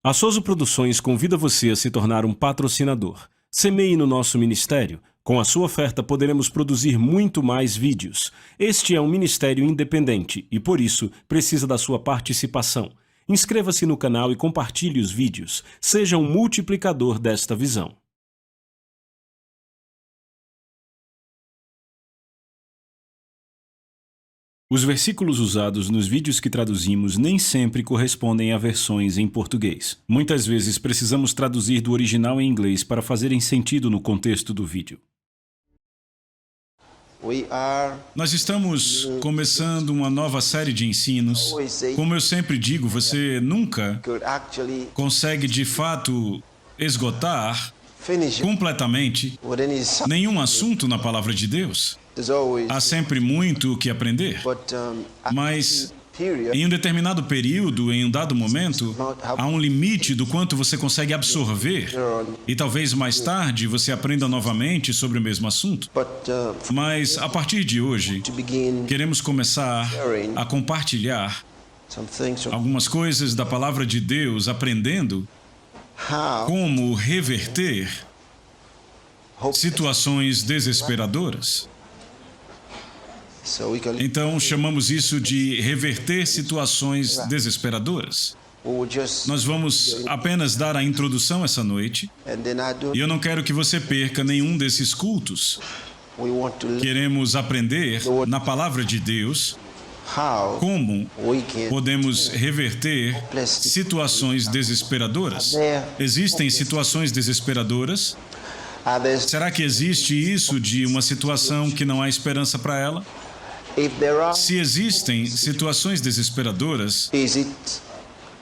A Soso Produções convida você a se tornar um patrocinador. Semeie no nosso ministério. Com a sua oferta poderemos produzir muito mais vídeos. Este é um ministério independente e, por isso, precisa da sua participação. Inscreva-se no canal e compartilhe os vídeos. Seja um multiplicador desta visão. Os versículos usados nos vídeos que traduzimos nem sempre correspondem a versões em português. Muitas vezes precisamos traduzir do original em inglês para fazerem sentido no contexto do vídeo. Nós estamos começando uma nova série de ensinos. Como eu sempre digo, você nunca consegue de fato esgotar completamente nenhum assunto na Palavra de Deus. Há sempre muito o que aprender, mas em um determinado período, em um dado momento, há um limite do quanto você consegue absorver e talvez mais tarde você aprenda novamente sobre o mesmo assunto. Mas a partir de hoje, queremos começar a compartilhar algumas coisas da Palavra de Deus, aprendendo como reverter situações desesperadoras. Então, chamamos isso de reverter situações desesperadoras. Nós vamos apenas dar a introdução essa noite, e eu não quero que você perca nenhum desses cultos. Queremos aprender na Palavra de Deus como podemos reverter situações desesperadoras. Existem situações desesperadoras? Será que existe isso de uma situação que não há esperança para ela? Se existem situações desesperadoras,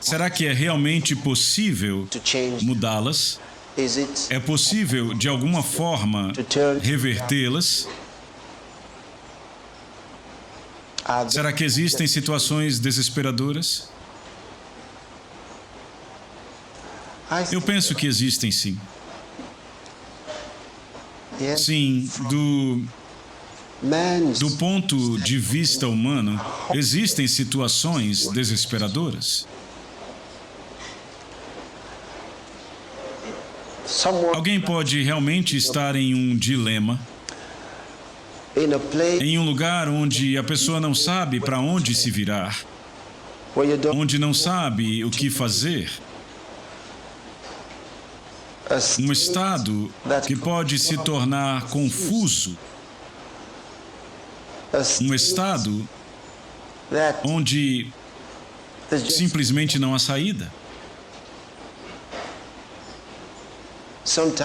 será que é realmente possível mudá-las? É possível, de alguma forma, revertê-las? Será que existem situações desesperadoras? Eu penso que existem, sim. Sim, do ponto de vista humano, existem situações desesperadoras. Alguém pode realmente estar em um dilema, em um lugar onde a pessoa não sabe para onde se virar, onde não sabe o que fazer. Um estado que pode se tornar confuso. Um estado onde simplesmente não há saída.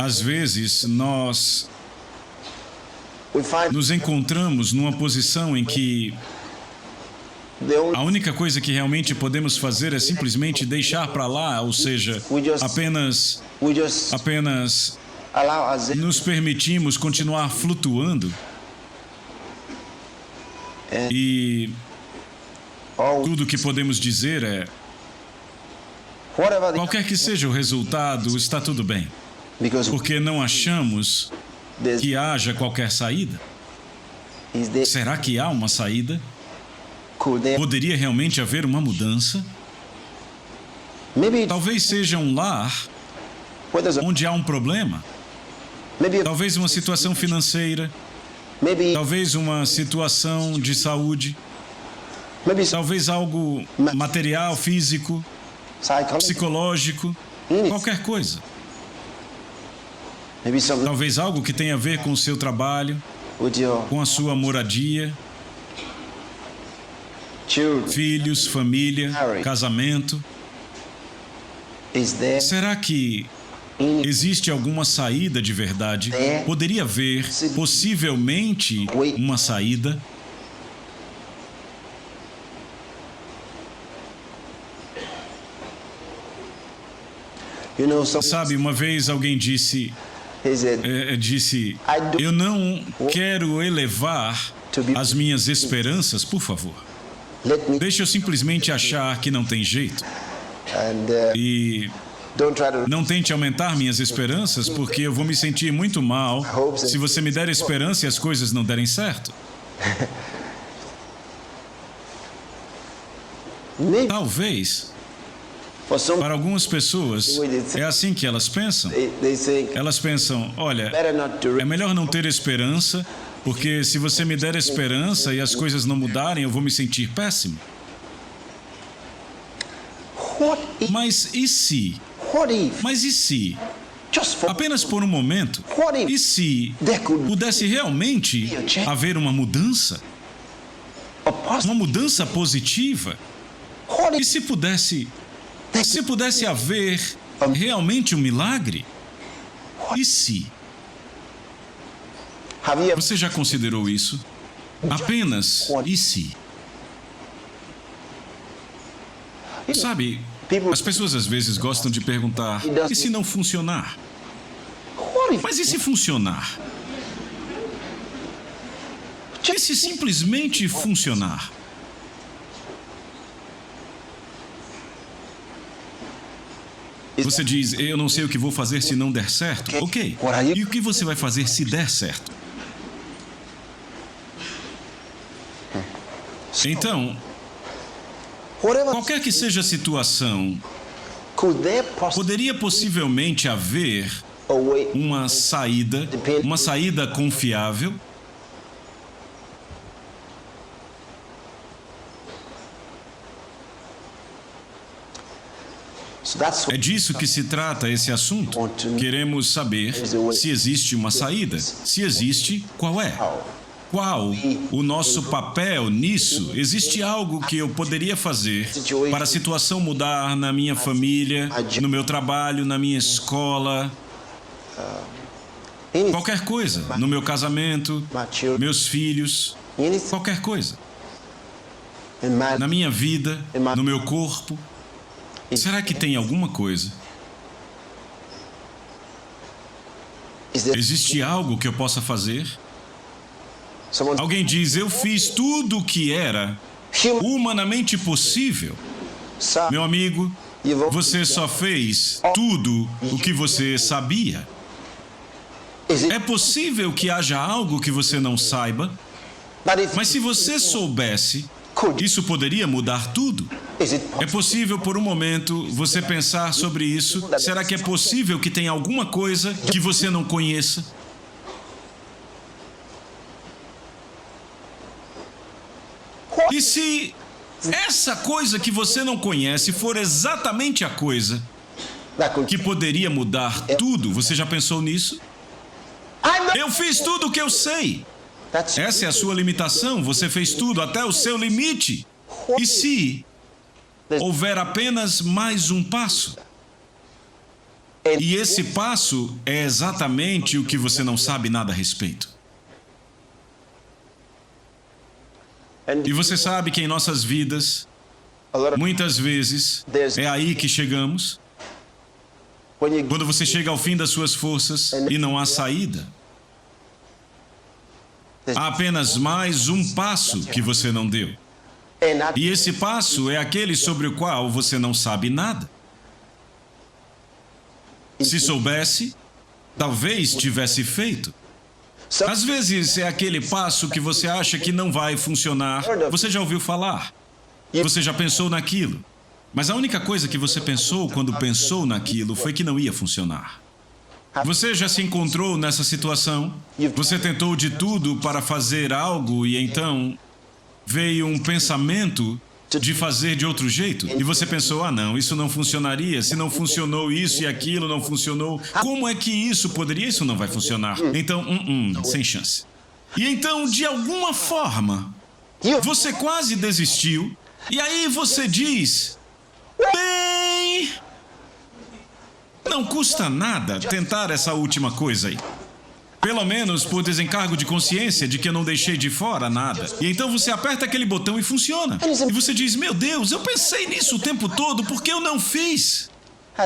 Às vezes, nós nos encontramos numa posição em que a única coisa que realmente podemos fazer é simplesmente deixar para lá, ou seja, apenas nos permitimos continuar flutuando. E tudo o que podemos dizer é: qualquer que seja o resultado, está tudo bem, porque não achamos que haja qualquer saída. Será que há uma saída? Poderia realmente haver uma mudança? Talvez seja um lar onde há um problema. Talvez uma situação financeira. Talvez uma situação de saúde. Talvez algo material, físico, psicológico, qualquer coisa. Talvez algo que tenha a ver com o seu trabalho, com a sua moradia, filhos, família, casamento. Será que existe alguma saída de verdade? Poderia haver, possivelmente, uma saída? Sabe, uma vez alguém disse, eu não quero elevar as minhas esperanças, por favor. Deixa eu simplesmente achar que não tem jeito. E não tente aumentar minhas esperanças, porque eu vou me sentir muito mal se você me der esperança e as coisas não derem certo. Talvez Para algumas pessoas, é assim que elas pensam. Elas pensam, olha, é melhor não ter esperança, porque se você me der esperança e as coisas não mudarem, eu vou me sentir péssimo. Mas e se? Apenas por um momento, e se pudesse realmente haver uma mudança? Uma mudança positiva? E se pudesse haver realmente um milagre? E se? Você já considerou isso? Apenas e se? Sabe, as pessoas às vezes gostam de perguntar, e se não funcionar? Mas e se funcionar? E se simplesmente funcionar? Você diz, eu não sei o que vou fazer se não der certo. Ok. E o que você vai fazer se der certo? Então, qualquer que seja a situação, poderia possivelmente haver uma saída confiável? É disso que se trata esse assunto. Queremos saber se existe uma saída. Se existe, qual é? Qual o nosso papel nisso? Existe algo que eu poderia fazer para a situação mudar na minha família, no meu trabalho, na minha escola? Qualquer coisa. No meu casamento, meus filhos, qualquer coisa. Na minha vida, no meu corpo. Será que tem alguma coisa? Existe algo que eu possa fazer? Alguém diz, eu fiz tudo o que era humanamente possível. Meu amigo, você só fez tudo o que você sabia. É possível que haja algo que você não saiba? Mas se você soubesse, isso poderia mudar tudo? É possível por um momento você pensar sobre isso? Será que é possível que tenha alguma coisa que você não conheça? E se essa coisa que você não conhece for exatamente a coisa que poderia mudar tudo? Você já pensou nisso? Eu fiz tudo o que eu sei. Essa é a sua limitação. Você fez tudo até o seu limite. E se houver apenas mais um passo? E esse passo é exatamente o que você não sabe nada a respeito. E você sabe que em nossas vidas, muitas vezes, é aí que chegamos. Quando você chega ao fim das suas forças e não há saída. Há apenas mais um passo que você não deu. E esse passo é aquele sobre o qual você não sabe nada. Se soubesse, talvez tivesse feito. Às vezes é aquele passo que você acha que não vai funcionar. Você já ouviu falar? Você já pensou naquilo? Mas a única coisa que você pensou quando pensou naquilo foi que não ia funcionar. Você já se encontrou nessa situação? Você tentou de tudo para fazer algo e então veio um pensamento de fazer de outro jeito? E você pensou, ah não, isso não funcionaria, se não funcionou isso e aquilo não funcionou, como é que isso poderia? Isso não vai funcionar. Então, sem chance. E então, de alguma forma, você quase desistiu, e aí você diz, bem, não custa nada tentar essa última coisa aí. Pelo menos por desencargo de consciência de que eu não deixei de fora nada. E então você aperta aquele botão e funciona. E você diz, meu Deus, eu pensei nisso o tempo todo, por que eu não fiz?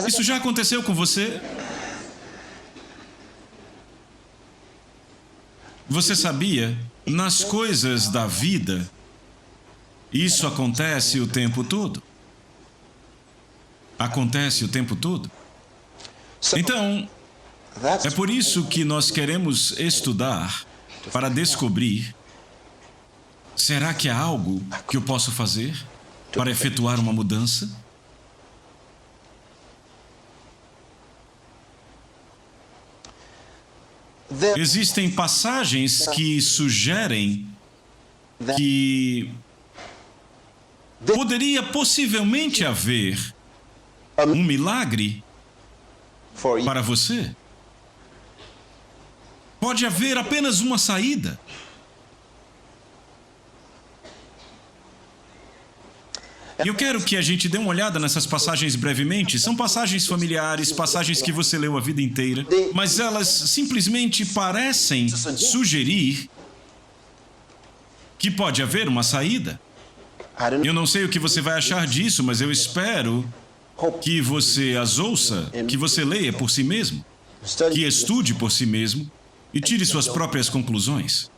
Isso já aconteceu com você? Você sabia? Nas coisas da vida, isso acontece o tempo todo. Acontece o tempo todo. Então, é por isso que nós queremos estudar para descobrir, será que há algo que eu posso fazer para efetuar uma mudança? Existem passagens que sugerem que poderia possivelmente haver um milagre para você. Pode haver apenas uma saída. E eu quero que a gente dê uma olhada nessas passagens brevemente. São passagens familiares, passagens que você leu a vida inteira, mas elas simplesmente parecem sugerir que pode haver uma saída. Eu não sei o que você vai achar disso, mas eu espero que você as ouça, que você leia por si mesmo, que estude por si mesmo e tire suas próprias conclusões.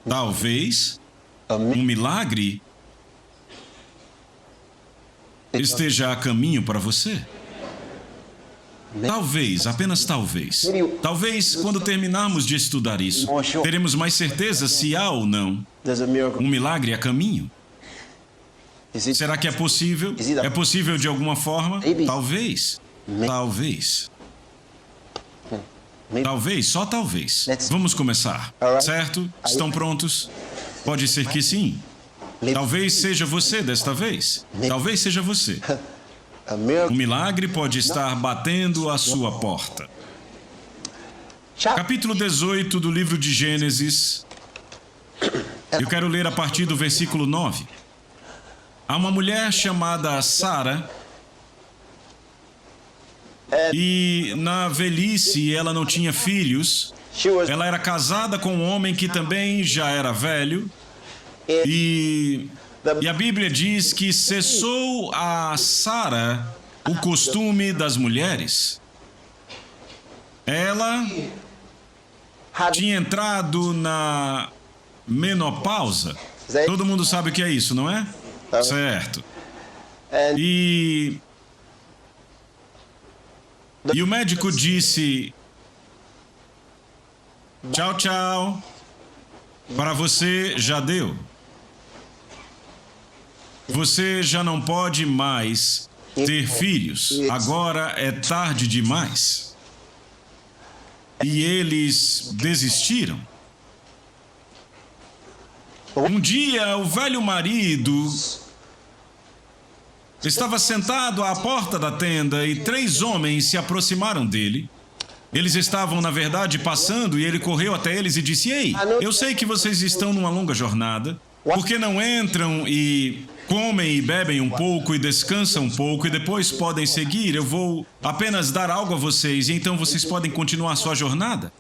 Talvez um milagre esteja a caminho para você. Talvez, apenas talvez. Talvez, quando terminarmos de estudar isso, teremos mais certeza se há ou não um milagre a caminho. Será que é possível? É possível de alguma forma? Talvez. Talvez. Talvez, só talvez. Vamos começar, certo? Estão prontos? Pode ser que sim. Talvez seja você desta vez. Talvez seja você. Um milagre pode estar batendo à sua porta. Capítulo 18 do livro de Gênesis. Eu quero ler a partir do versículo 9. Há uma mulher chamada Sara, e na velhice ela não tinha filhos. Ela era casada com um homem que também já era velho. E a Bíblia diz que cessou a Sara o costume das mulheres. Ela tinha entrado na menopausa. Todo mundo sabe o que é isso, não é? Certo. E o médico disse: tchau, tchau. Para você já deu. Você já não pode mais ter filhos. Agora é tarde demais. E eles desistiram. Um dia, o velho marido estava sentado à porta da tenda e 3 homens se aproximaram dele. Eles estavam, na verdade, passando e ele correu até eles e disse: ei, eu sei que vocês estão numa longa jornada. Por que não entram e comem e bebem um pouco e descansam um pouco e depois podem seguir? Eu vou apenas dar algo a vocês e então vocês podem continuar sua jornada.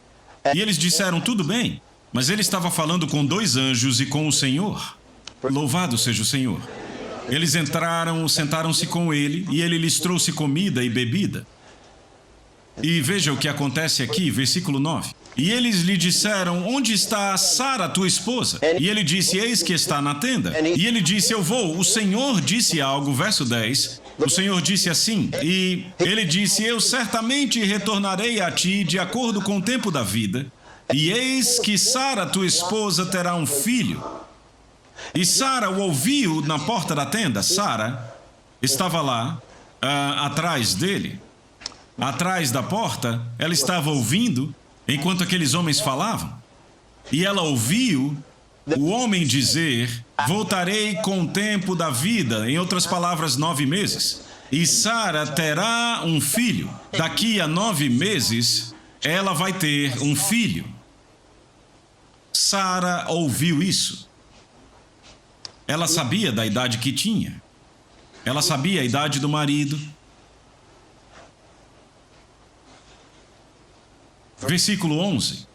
E eles disseram: tudo bem. Mas ele estava falando com 2 anjos e com o Senhor. Louvado seja o Senhor. Eles entraram, sentaram-se com ele e ele lhes trouxe comida e bebida. E veja o que acontece aqui, versículo 9. E eles lhe disseram: onde está Sara, tua esposa? E ele disse: eis que está na tenda. E ele disse: eu vou. O Senhor disse algo, verso 10. O Senhor disse assim, e ele disse: eu certamente retornarei a ti de acordo com o tempo da vida. E eis que Sara, tua esposa, terá um filho. E Sara o ouviu na porta da tenda. Sara estava lá, atrás dele. Atrás da porta, ela estava ouvindo enquanto aqueles homens falavam. E ela ouviu o homem dizer: voltarei com o tempo da vida. Em outras palavras, 9 meses. E Sara terá um filho. Daqui a 9 meses, ela vai ter um filho. Sara ouviu isso. Ela sabia da idade que tinha. Ela sabia a idade do marido. Versículo 11.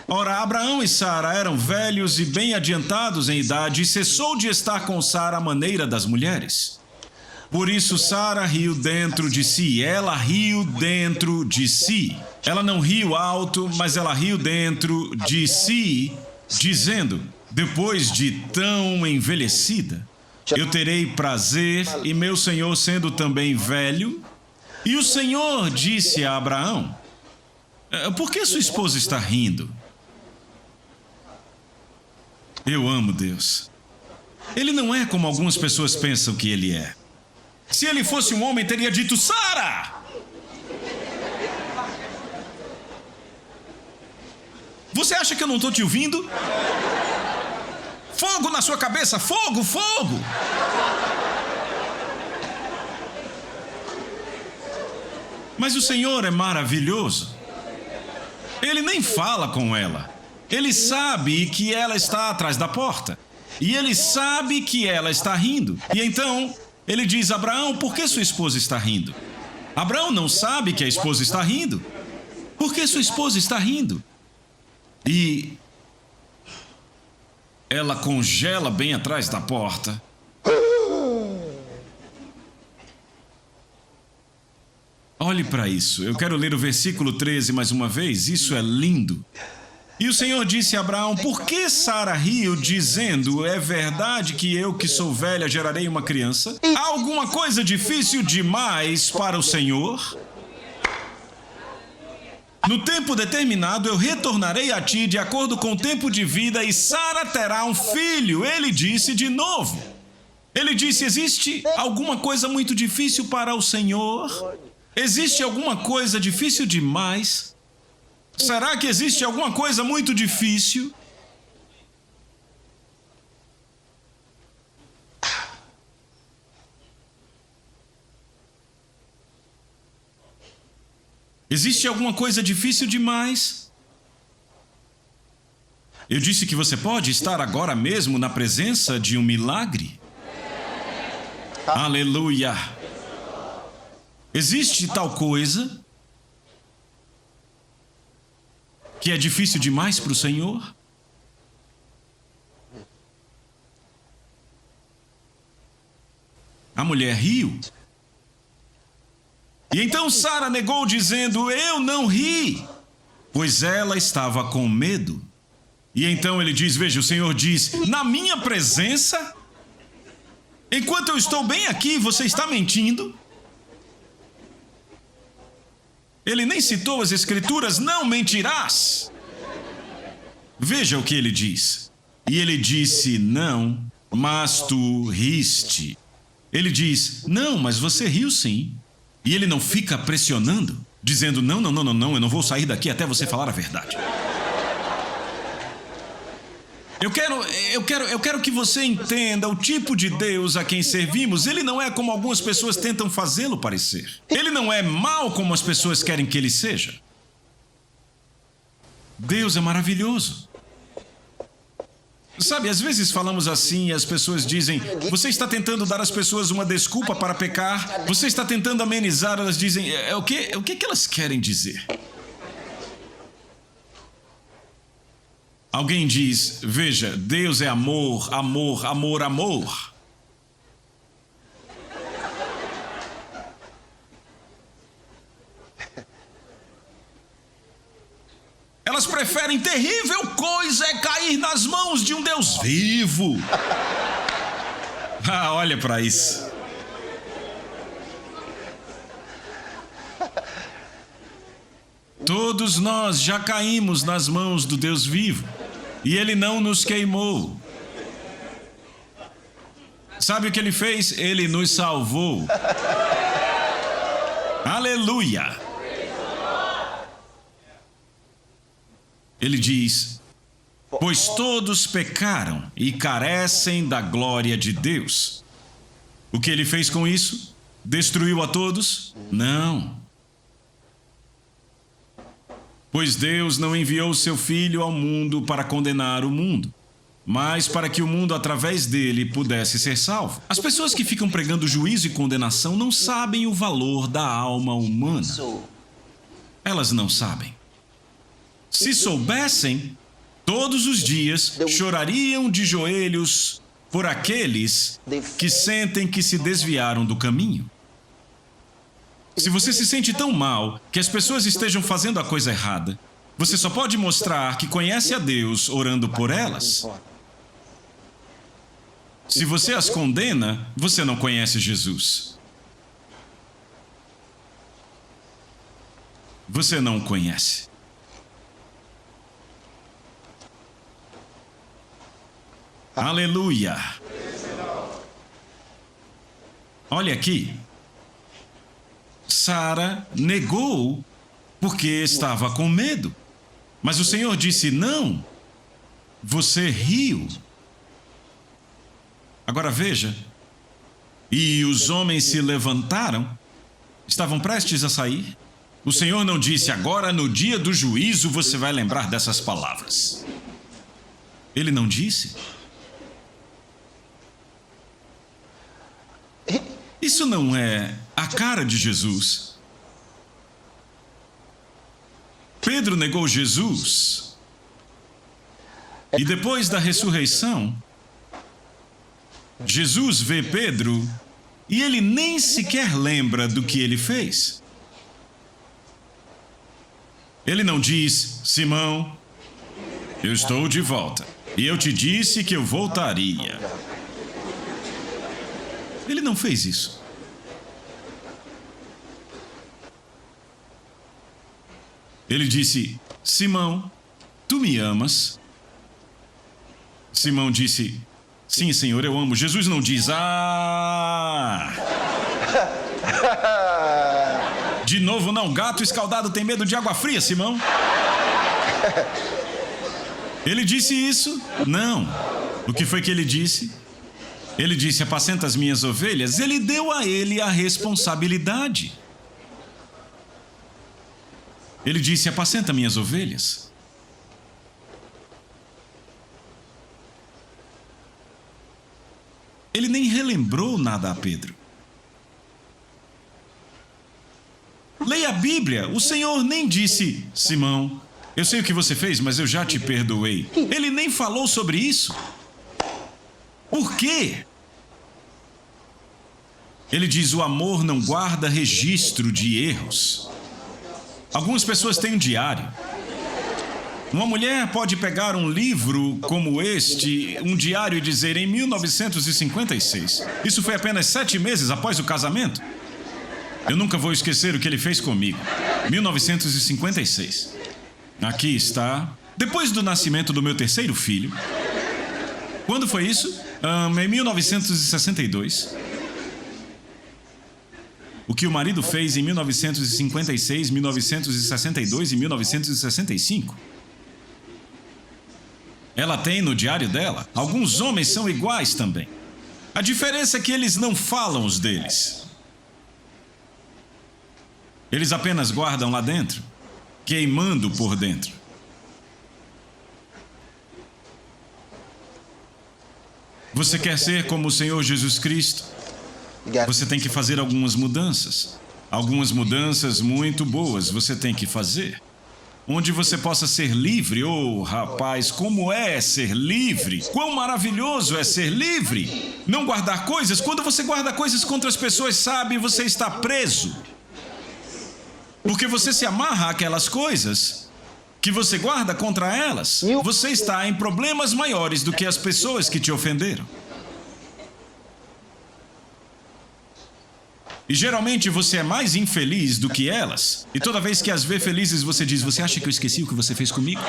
Ora, Abraão e Sara eram velhos e bem adiantados em idade, e cessou de estar com Sara à maneira das mulheres. Por isso Sara riu dentro de si. Ela riu dentro de si. Ela não riu alto, mas ela riu dentro de si, dizendo: depois de tão envelhecida, eu terei prazer, e meu senhor sendo também velho. E o Senhor disse a Abraão: por que sua esposa está rindo? Eu amo Deus. Ele não é como algumas pessoas pensam que ele é. Se ele fosse um homem, teria dito: Sara! Você acha que eu não estou te ouvindo? Fogo na sua cabeça! Fogo! Fogo! Mas o Senhor é maravilhoso. Ele nem fala com ela. Ele sabe que ela está atrás da porta. E ele sabe que ela está rindo. E então, ele diz: Abraão, por que sua esposa está rindo? Abraão não sabe que a esposa está rindo. Por que sua esposa está rindo? E ela congela bem atrás da porta. Olhe para isso. Eu quero ler o versículo 13 mais uma vez. Isso é lindo. E o Senhor disse a Abraão: por que Sara riu, dizendo: é verdade que eu, que sou velha, gerarei uma criança? Há alguma coisa difícil demais para o Senhor? No tempo determinado, eu retornarei a ti de acordo com o tempo de vida, e Sara terá um filho. Ele disse de novo. Ele disse: existe alguma coisa muito difícil para o Senhor? Existe alguma coisa difícil demais? Será que existe alguma coisa muito difícil? Existe alguma coisa difícil demais? Eu disse que você pode estar agora mesmo na presença de um milagre. Aleluia! Existe tal coisa que é difícil demais para o Senhor? A mulher riu. E então Sara negou, dizendo: eu não ri, pois ela estava com medo. E então ele diz, veja, o Senhor diz: na minha presença, enquanto eu estou bem aqui, você está mentindo? Ele nem citou as Escrituras: não mentirás. Veja o que ele diz. E ele disse: não, mas tu riste. Ele diz: não, mas você riu sim. E ele não fica pressionando, dizendo: não, eu não vou sair daqui até você falar a verdade. Eu quero que você entenda o tipo de Deus a quem servimos. Ele não é como algumas pessoas tentam fazê-lo parecer. Ele não é mau como as pessoas querem que ele seja. Deus é maravilhoso. Sabe, às vezes falamos assim e as pessoas dizem: você está tentando dar às pessoas uma desculpa para pecar, você está tentando amenizar. Elas dizem: o que elas querem dizer? Alguém diz: veja, Deus é amor, amor, amor, amor. Elas preferem: terrível coisa é cair nas mãos de um Deus vivo. Ah, olha para isso. Todos nós já caímos nas mãos do Deus vivo. E Ele não nos queimou. Sabe o que Ele fez? Ele nos salvou. Aleluia! Ele diz: pois todos pecaram e carecem da glória de Deus. O que Ele fez com isso? Destruiu a todos? Não. Pois Deus não enviou o seu Filho ao mundo para condenar o mundo, mas para que o mundo, através dele, pudesse ser salvo. As pessoas que ficam pregando juízo e condenação não sabem o valor da alma humana. Elas não sabem. Se soubessem, todos os dias chorariam de joelhos por aqueles que sentem que se desviaram do caminho. Se você se sente tão mal que as pessoas estejam fazendo a coisa errada, você só pode mostrar que conhece a Deus orando por elas. Se você as condena, você não conhece Jesus. Você não o conhece. Aleluia! Olha aqui. Sara negou porque estava com medo. Mas o Senhor disse: não, você riu. Agora veja, e os homens se levantaram, estavam prestes a sair. O Senhor não disse: agora no dia do juízo você vai lembrar dessas palavras. Ele não disse. Isso não é a cara de Jesus. Pedro negou Jesus. E depois da ressurreição, Jesus vê Pedro e ele nem sequer lembra do que ele fez. Ele não diz: Simão, eu estou de volta e eu te disse que eu voltaria. Ele não fez isso. Ele disse: Simão, tu me amas? Simão disse: sim, Senhor, eu amo. Jesus não diz: ah! De novo não, gato escaldado tem medo de água fria, Simão. Ele disse isso? Não. O que foi que ele disse? Ele disse: apacenta as minhas ovelhas. Ele deu a ele a responsabilidade. Ele disse: apacenta minhas ovelhas. Ele nem relembrou nada a Pedro. Leia a Bíblia. O Senhor nem disse: Simão, eu sei o que você fez, mas eu já te perdoei. Ele nem falou sobre isso. Por quê? Ele diz: o amor não guarda registro de erros. Algumas pessoas têm um diário. Uma mulher pode pegar um livro como este, um diário, e dizer: em 1956. Isso foi apenas 7 meses após o casamento. Eu nunca vou esquecer o que ele fez comigo. 1956. Aqui está. Depois do nascimento do meu terceiro filho. Quando foi isso? Em 1962. O que o marido fez em 1956, 1962 e 1965. Ela tem no diário dela. Alguns homens são iguais também. A diferença é que eles não falam os deles. Eles apenas guardam lá dentro, queimando por dentro. Você quer ser como o Senhor Jesus Cristo? Você tem que fazer algumas mudanças. Algumas mudanças muito boas você tem que fazer. Onde você possa ser livre. Oh, rapaz, como é ser livre? Quão maravilhoso é ser livre! Não guardar coisas. Quando você guarda coisas contra as pessoas, sabe, você está preso. Porque você se amarra àquelas coisas que você guarda contra elas. Você está em problemas maiores do que as pessoas que te ofenderam. E geralmente você é mais infeliz do que elas. E toda vez que as vê felizes, você diz: você acha que eu esqueci o que você fez comigo?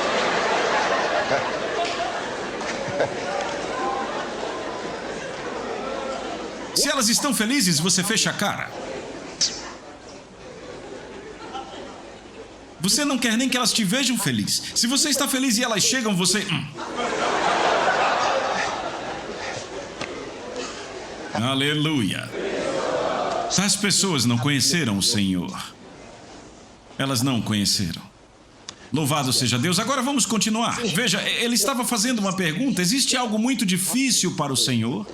Se elas estão felizes, você fecha a cara. Você não quer nem que elas te vejam feliz. Se você está feliz e elas chegam, você... Aleluia. As pessoas não conheceram o Senhor. Elas não o conheceram. Louvado seja Deus. Agora vamos continuar. Veja, ele estava fazendo uma pergunta. Existe algo muito difícil para o Senhor?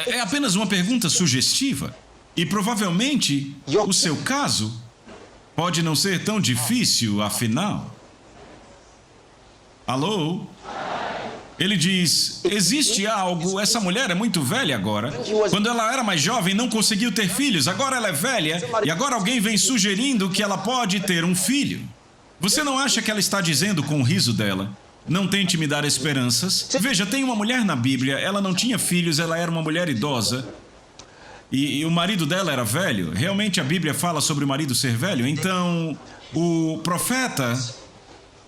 É apenas uma pergunta sugestiva. E provavelmente, o seu caso pode não ser tão difícil, afinal. Alô? Ele diz: existe algo, essa mulher é muito velha agora. Quando ela era mais jovem, não conseguiu ter filhos. Agora ela é velha e agora alguém vem sugerindo que ela pode ter um filho. Você não acha que ela está dizendo com o riso dela: não tente me dar esperanças? Veja, tem uma mulher na Bíblia, ela não tinha filhos, ela era uma mulher idosa. E o marido dela era velho. Realmente a Bíblia fala sobre o marido ser velho. Então, o profeta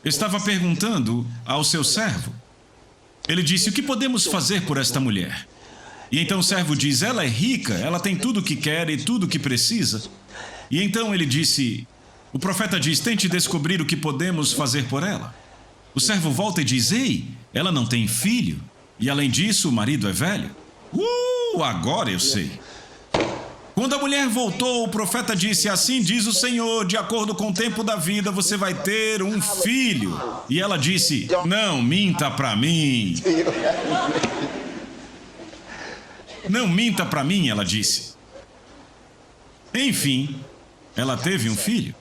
estava perguntando ao seu servo. Ele disse: o que podemos fazer por esta mulher? E então o servo diz: ela é rica, ela tem tudo o que quer e tudo o que precisa. E então ele disse: O profeta diz: tente descobrir o que podemos fazer por ela. O servo volta e diz: ei, ela não tem filho. E além disso, o marido é velho. Agora eu sei. Quando a mulher voltou, o profeta disse: assim diz o Senhor, de acordo com o tempo da vida, você vai ter um filho. E ela disse: não minta para mim. Não minta para mim, ela disse. Enfim, ela teve um filho.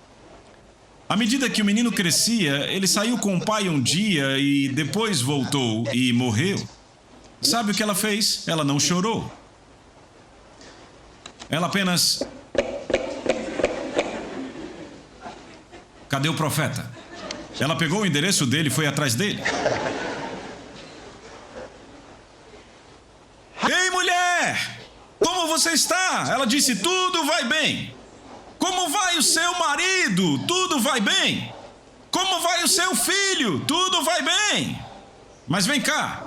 À medida que o menino crescia, ele saiu com o pai um dia e depois voltou e morreu. Sabe o que ela fez? Ela não chorou. Ela apenas... Cadê o profeta? Ela pegou o endereço dele e foi atrás dele. Ei, mulher! Como você está? Ela disse: tudo vai bem. Como vai o seu marido? Tudo vai bem. Como vai o seu filho? Tudo vai bem. Mas vem cá.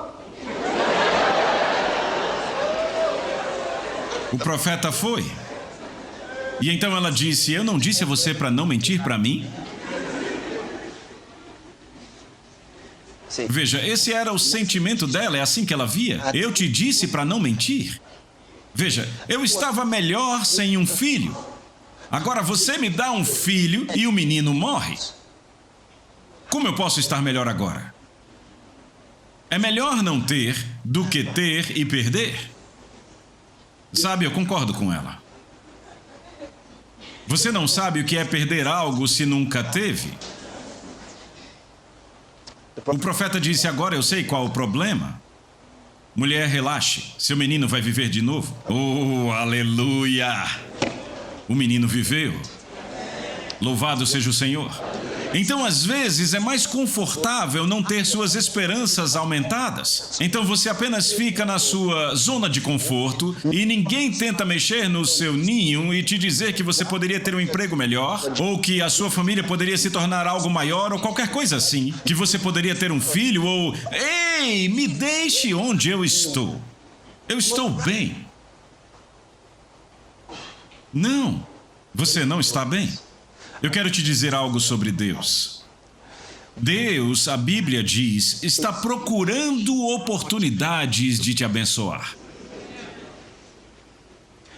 O profeta foi. E então ela disse: eu não disse a você para não mentir para mim? Veja, esse era o sentimento dela, é assim que ela via. Eu te disse para não mentir. Veja, eu estava melhor sem um filho. Agora você me dá um filho e o menino morre. Como eu posso estar melhor agora? É melhor não ter do que ter e perder. Sabe, eu concordo com ela. Você não sabe o que é perder algo se nunca teve. O profeta disse: agora eu sei qual o problema. Mulher, relaxe, seu menino vai viver de novo. Oh, aleluia! O menino viveu. Louvado seja o Senhor. Então, às vezes, é mais confortável não ter suas esperanças aumentadas. Então, você apenas fica na sua zona de conforto e ninguém tenta mexer no seu ninho e te dizer que você poderia ter um emprego melhor, ou que a sua família poderia se tornar algo maior, ou qualquer coisa assim, que você poderia ter um filho, ou... Ei, me deixe onde eu estou. Eu estou bem. Não, você não está bem. Eu quero te dizer algo sobre Deus. Deus, a Bíblia diz, está procurando oportunidades de te abençoar.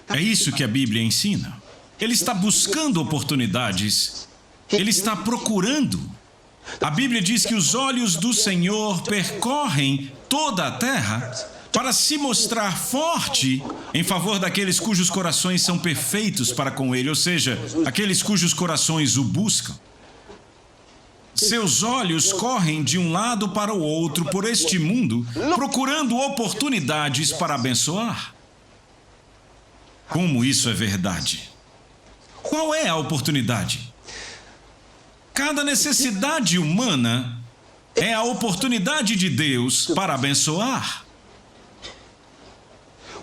É isso que a Bíblia ensina. Ele está buscando oportunidades. Ele está procurando. A Bíblia diz que os olhos do Senhor percorrem toda a terra para se mostrar forte em favor daqueles cujos corações são perfeitos para com Ele, ou seja, aqueles cujos corações o buscam. Seus olhos correm de um lado para o outro por este mundo, procurando oportunidades para abençoar. Como isso é verdade? Qual é a oportunidade? Cada necessidade humana é a oportunidade de Deus para abençoar.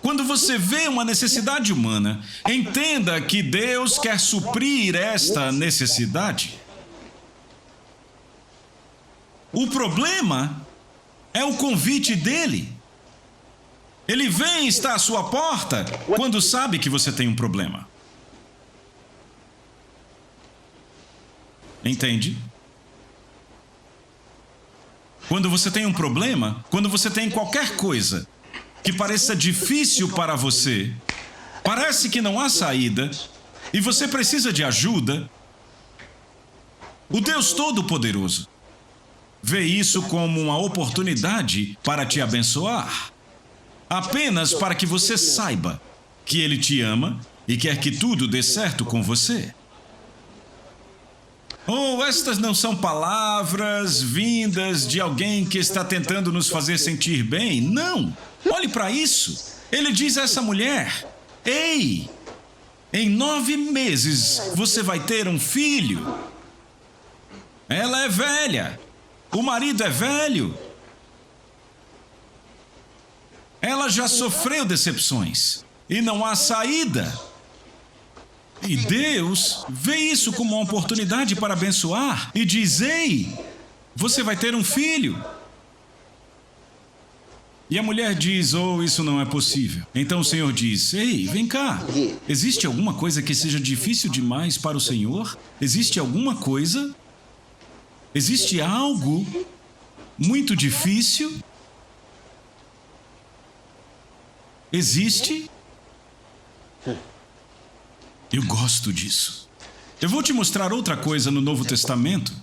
Quando você vê uma necessidade humana, entenda que Deus quer suprir esta necessidade. O problema é o convite dele. Ele vem e está à sua porta quando sabe que você tem um problema. Entende? Quando você tem um problema, quando você tem qualquer coisa que pareça difícil para você, parece que não há saída, e você precisa de ajuda, o Deus Todo-Poderoso vê isso como uma oportunidade para te abençoar, apenas para que você saiba que Ele te ama e quer que tudo dê certo com você. Oh, estas não são palavras vindas de alguém que está tentando nos fazer sentir bem. Não! Olhe para isso. Ele diz a essa mulher: ei, em 9 meses você vai ter um filho. Ela é velha. O marido é velho. Ela já sofreu decepções e não há saída. E Deus vê isso como uma oportunidade para abençoar e diz: ei, você vai ter um filho. E a mulher diz, oh, isso não é possível. Então o Senhor diz, ei, vem cá. Existe alguma coisa que seja difícil demais para o Senhor? Existe alguma coisa? Existe algo muito difícil? Existe? Eu gosto disso. Eu vou te mostrar outra coisa no Novo Testamento.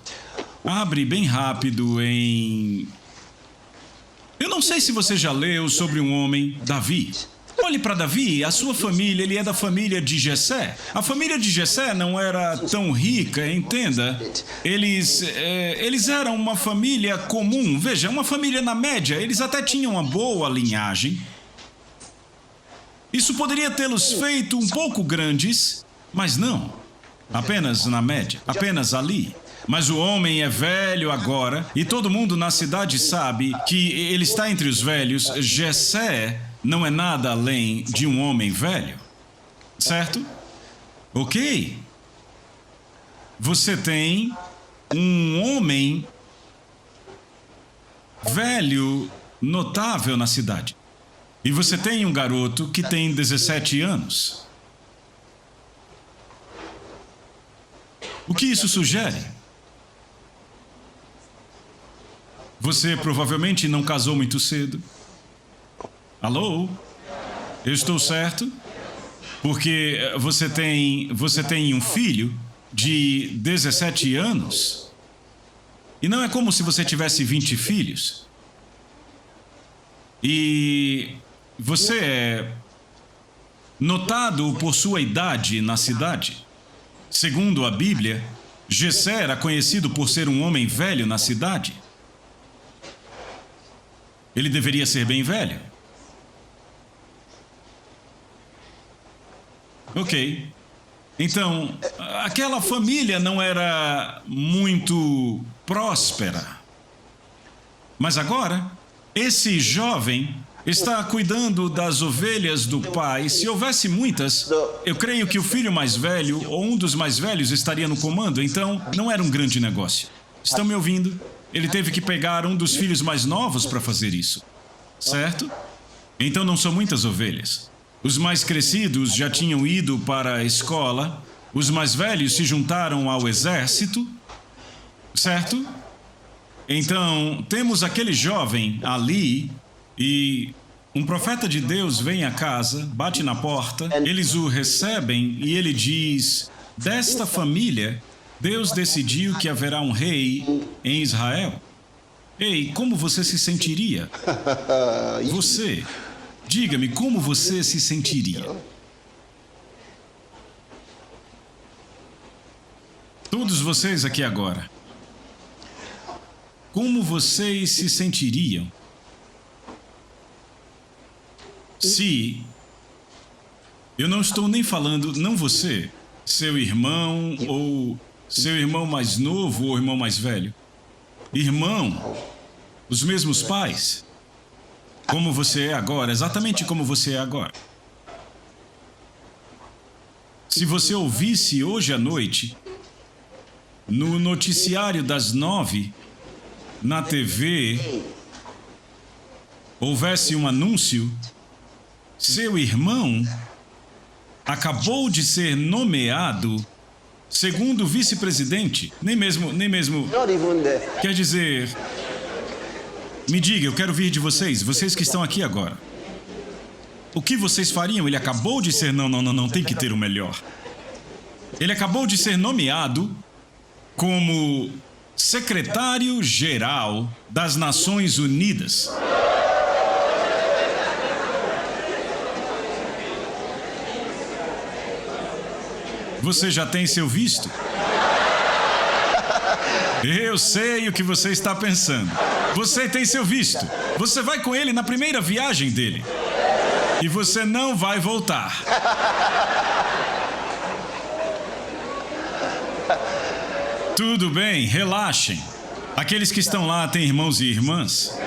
Abre bem rápido em... Eu não sei se você já leu sobre um homem, Davi. Olhe para Davi, a sua família, ele é da família de Jessé. A família de Jessé não era tão rica, entenda. Eles eram uma família comum, veja, uma família na média. Eles até tinham uma boa linhagem. Isso poderia tê-los feito um pouco grandes, mas não. Apenas na média, apenas ali. Mas o homem é velho agora, e todo mundo na cidade sabe que ele está entre os velhos. Jessé não é nada além de um homem velho. Certo? Ok. Você tem um homem velho notável na cidade. E você tem um garoto que tem 17 anos. O que isso sugere? Você provavelmente não casou muito cedo. Alô? Eu estou certo? Porque você tem um filho de 17 anos. E não é como se você tivesse 20 filhos. E você é notado por sua idade na cidade. Segundo a Bíblia, Jessé era conhecido por ser um homem velho na cidade. Ele deveria ser bem velho. Ok. Então, aquela família não era muito próspera. Mas agora, esse jovem está cuidando das ovelhas do pai. Se houvesse muitas, eu creio que o filho mais velho, ou um dos mais velhos, estaria no comando. Então, não era um grande negócio. Estão me ouvindo? Ele teve que pegar um dos filhos mais novos para fazer isso. Certo? Então não são muitas ovelhas. Os mais crescidos já tinham ido para a escola. Os mais velhos se juntaram ao exército. Certo? Então, temos aquele jovem ali e um profeta de Deus vem à casa, bate na porta, eles o recebem e ele diz, desta família, Deus decidiu que haverá um rei em Israel. Ei, como você se sentiria? Você, diga-me, como você se sentiria? Todos vocês aqui agora. Como vocês se sentiriam se... Eu não estou nem falando, não você, seu irmão ou seu irmão mais novo ou irmão mais velho. Irmão, os mesmos pais, como você é agora, exatamente como você é agora. Se você ouvisse hoje à noite, no noticiário das 9, na TV, houvesse um anúncio, seu irmão acabou de ser nomeado segundo vice-presidente, nem mesmo, quer dizer, me diga, eu quero ouvir de vocês que estão aqui agora. O que vocês fariam? Ele acabou de ser, não, tem que ter o melhor. Ele acabou de ser nomeado como secretário-geral das Nações Unidas. Você já tem seu visto? Eu sei o que você está pensando. Você tem seu visto. Você vai com ele na primeira viagem dele. E você não vai voltar. Tudo bem, relaxem. Aqueles que estão lá têm irmãos e irmãs.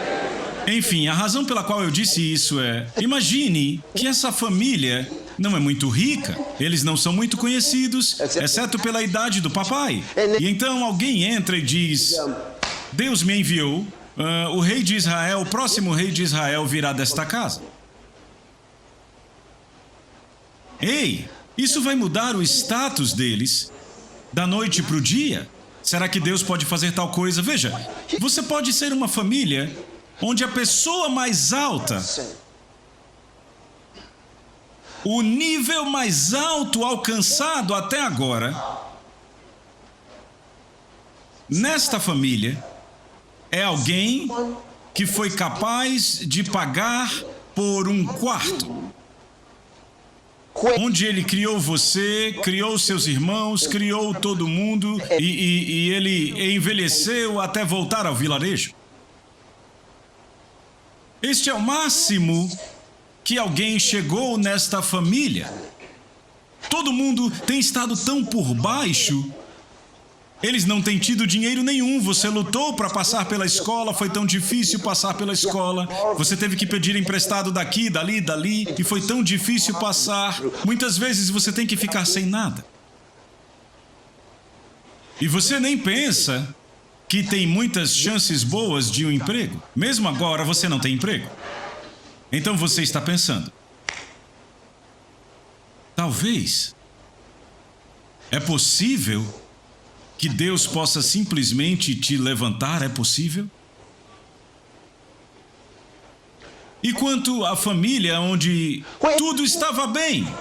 Enfim, a razão pela qual eu disse isso é... Imagine que essa família não é muito rica. Eles não são muito conhecidos, exceto pela idade do papai. E então alguém entra e diz... Deus me enviou o rei de Israel, o próximo rei de Israel virá desta casa. Ei, isso vai mudar o status deles da noite para o dia? Será que Deus pode fazer tal coisa? Veja, você pode ser uma família onde a pessoa mais alta, o nível mais alto alcançado até agora, nesta família, é alguém que foi capaz de pagar por um quarto, onde ele criou você, criou seus irmãos, criou todo mundo e ele envelheceu até voltar ao vilarejo. Este é o máximo que alguém chegou nesta família. Todo mundo tem estado tão por baixo. Eles não têm tido dinheiro nenhum. Você lutou para passar pela escola, foi tão difícil passar pela escola. Você teve que pedir emprestado daqui, dali, e foi tão difícil passar. Muitas vezes você tem que ficar sem nada. E você nem pensa que tem muitas chances boas de um emprego. Mesmo agora você não tem emprego. Então você está pensando, talvez é possível que Deus possa simplesmente te levantar? É possível? E quanto à família onde tudo estava bem?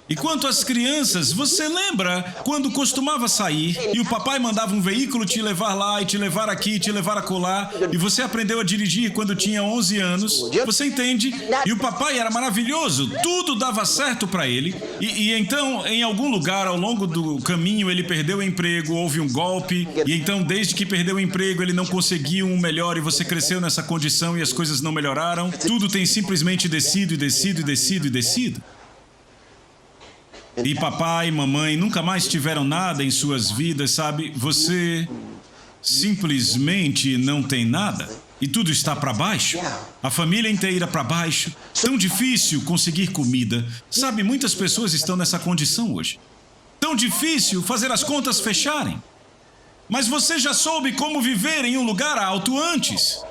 E quanto às crianças, você lembra quando costumava sair e o papai mandava um veículo te levar lá e te levar aqui, te levar acolá, e você aprendeu a dirigir quando tinha 11 anos, você entende? E o papai era maravilhoso, tudo dava certo para ele, e então, em algum lugar ao longo do caminho, ele perdeu o emprego, houve um golpe, e então, desde que perdeu o emprego, ele não conseguiu um melhor, e você cresceu nessa condição e as coisas não melhoraram, tudo tem simplesmente descido e descido e descido e descido. E papai e mamãe nunca mais tiveram nada em suas vidas, sabe? Você simplesmente não tem nada. E tudo está para baixo. A família inteira para baixo. Tão difícil conseguir comida. Sabe, muitas pessoas estão nessa condição hoje. Tão difícil fazer as contas fecharem. Mas você já soube como viver em um lugar alto antes.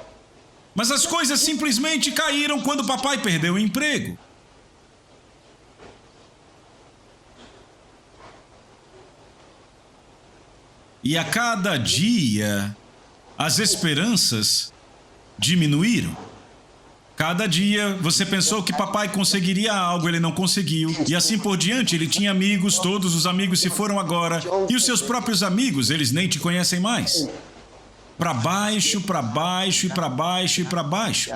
Mas as coisas simplesmente caíram quando papai perdeu o emprego. E a cada dia, as esperanças diminuíram. Cada dia, você pensou que papai conseguiria algo, ele não conseguiu. E assim por diante, ele tinha amigos, todos os amigos se foram agora. E os seus próprios amigos, eles nem te conhecem mais. Para baixo, para baixo, e para baixo, e para baixo.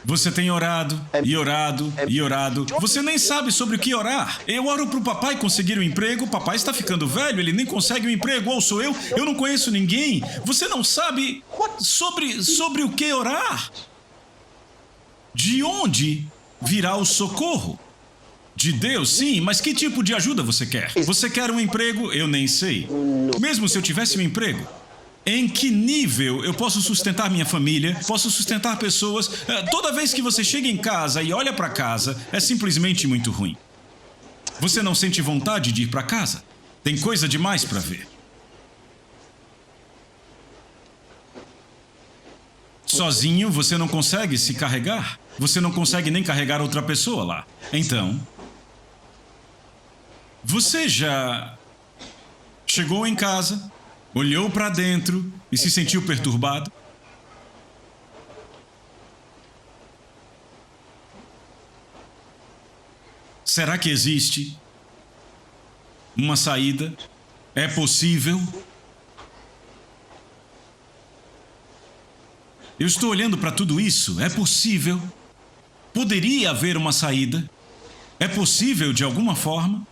Você tem orado, e orado, e orado. Você nem sabe sobre o que orar. Eu oro para o papai conseguir um emprego. O papai está ficando velho, ele nem consegue um emprego. Ou sou eu não conheço ninguém. Você não sabe sobre o que orar. De onde virá o socorro? De Deus, sim, mas que tipo de ajuda você quer? Você quer um emprego? Eu nem sei. Mesmo se eu tivesse um emprego, em que nível eu posso sustentar minha família, posso sustentar pessoas? Toda vez que você chega em casa e olha para casa, é simplesmente muito ruim. Você não sente vontade de ir para casa? Tem coisa demais para ver. Sozinho você não consegue se carregar. Você não consegue nem carregar outra pessoa lá. Então, você já chegou em casa, olhou para dentro e se sentiu perturbado? Será que existe uma saída? É possível? Eu estou olhando para tudo isso. É possível? Poderia haver uma saída? É possível de alguma forma?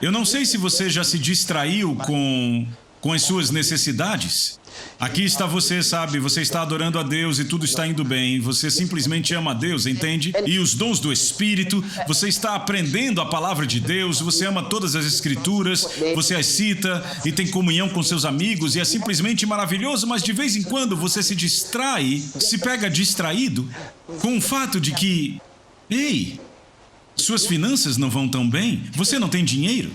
Eu não sei se você já se distraiu com as suas necessidades. Aqui está você, sabe, você está adorando a Deus e tudo está indo bem. Você simplesmente ama a Deus, entende? E os dons do Espírito, você está aprendendo a palavra de Deus, você ama todas as Escrituras, você as cita e tem comunhão com seus amigos e é simplesmente maravilhoso, mas de vez em quando você se distrai, se pega distraído com o fato de que, ei, suas finanças não vão tão bem, você não tem dinheiro,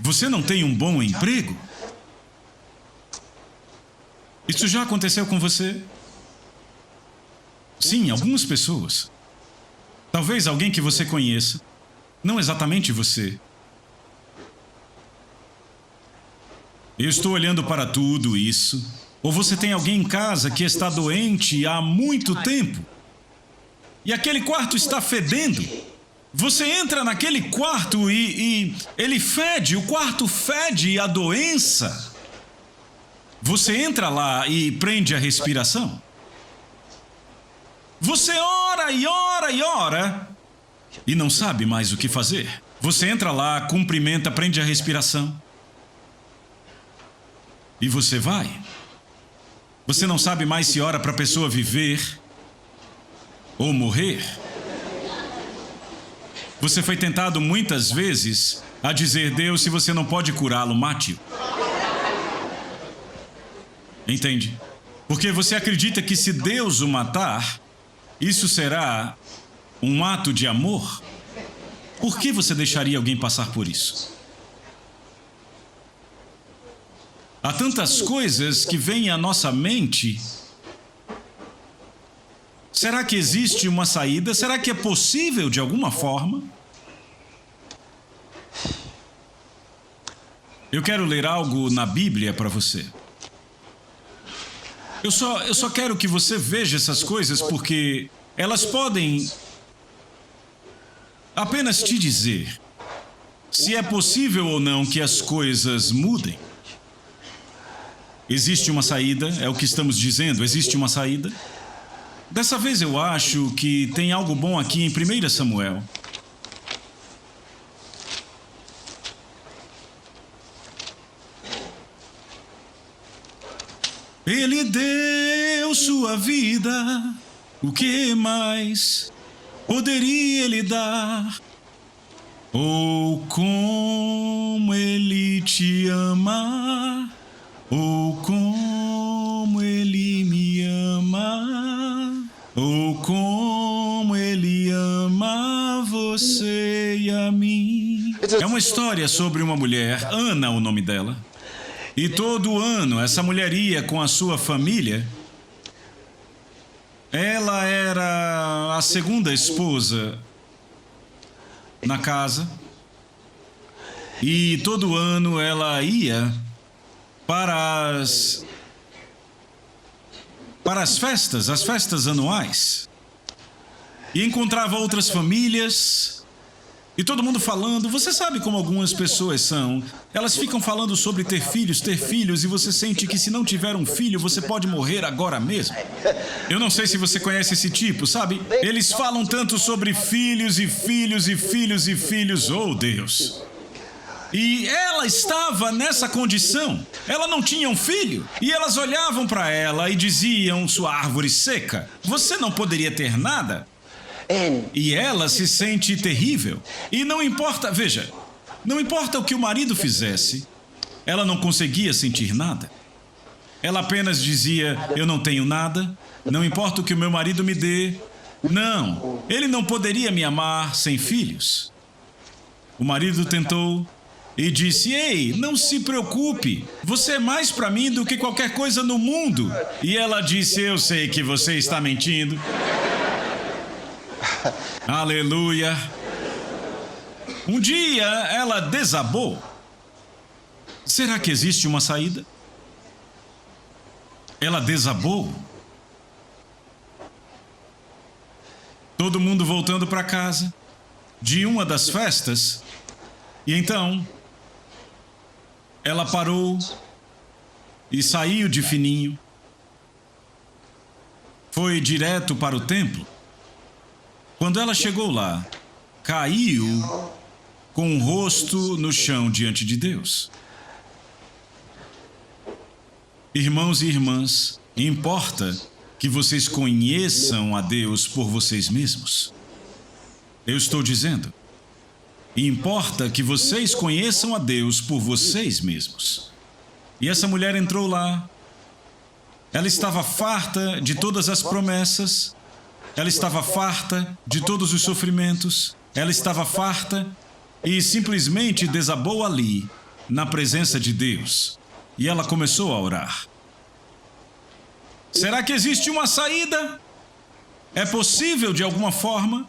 você não tem um bom emprego. Isso já aconteceu com você? Sim, algumas pessoas. Talvez alguém que você conheça. Não exatamente você. Eu estou olhando para tudo isso. Ou você tem alguém em casa que está doente há muito tempo. E aquele quarto está fedendo. Você entra naquele quarto e ele fede, o quarto fede a doença. Você entra lá e prende a respiração. Você ora e ora e ora e não sabe mais o que fazer. Você entra lá, cumprimenta, prende a respiração. E você vai. Você não sabe mais se ora para a pessoa viver ou morrer. Você foi tentado muitas vezes a dizer: Deus, se você não pode curá-lo, mate-o. Entende? Porque você acredita que se Deus o matar, isso será um ato de amor? Por que você deixaria alguém passar por isso? Há tantas coisas que vêm à nossa mente. Será que existe uma saída? Será que é possível de alguma forma? Eu quero ler algo na Bíblia para você. Eu só quero que você veja essas coisas porque elas podem apenas te dizer se é possível ou não que as coisas mudem. Existe uma saída, é o que estamos dizendo, existe uma saída. Dessa vez eu acho que tem algo bom aqui em 1 Samuel. Ele deu sua vida, o que mais poderia ele dar? Oh, como ele te ama, oh, como ele me ama, oh, como ele ama você e a mim. É uma história sobre uma mulher, Ana o nome dela. E todo ano essa mulher ia com a sua família. Ela era a segunda esposa na casa. E todo ano ela ia para as festas anuais. E encontrava outras famílias. E todo mundo falando. Você sabe como algumas pessoas são. Elas ficam falando sobre ter filhos, e você sente que se não tiver um filho, você pode morrer agora mesmo. Eu não sei se você conhece esse tipo, sabe? Eles falam tanto sobre filhos e filhos e filhos e filhos. Oh, Deus! E ela estava nessa condição. Ela não tinha um filho. E elas olhavam para ela e diziam: sua árvore seca, você não poderia ter nada? E ela se sente terrível. E não importa, veja, não importa o que o marido fizesse, ela não conseguia sentir nada. Ela apenas dizia: eu não tenho nada, não importa o que o meu marido me dê. Não, ele não poderia me amar sem filhos. O marido tentou e disse: ei, não se preocupe, você é mais para mim do que qualquer coisa no mundo. E ela disse: eu sei que você está mentindo. Aleluia. Um dia ela desabou. Será que existe uma saída? Ela desabou. Todo mundo voltando para casa de uma das festas. E então ela parou e saiu de fininho. Foi direto para o templo. Quando ela chegou lá, caiu com o rosto no chão diante de Deus. Irmãos e irmãs, importa que vocês conheçam a Deus por vocês mesmos. Eu estou dizendo, importa que vocês conheçam a Deus por vocês mesmos. E essa mulher entrou lá. Ela estava farta de todas as promessas. Ela estava farta de todos os sofrimentos. Ela estava farta e simplesmente desabou ali, na presença de Deus. E ela começou a orar. Será que existe uma saída? É possível de alguma forma?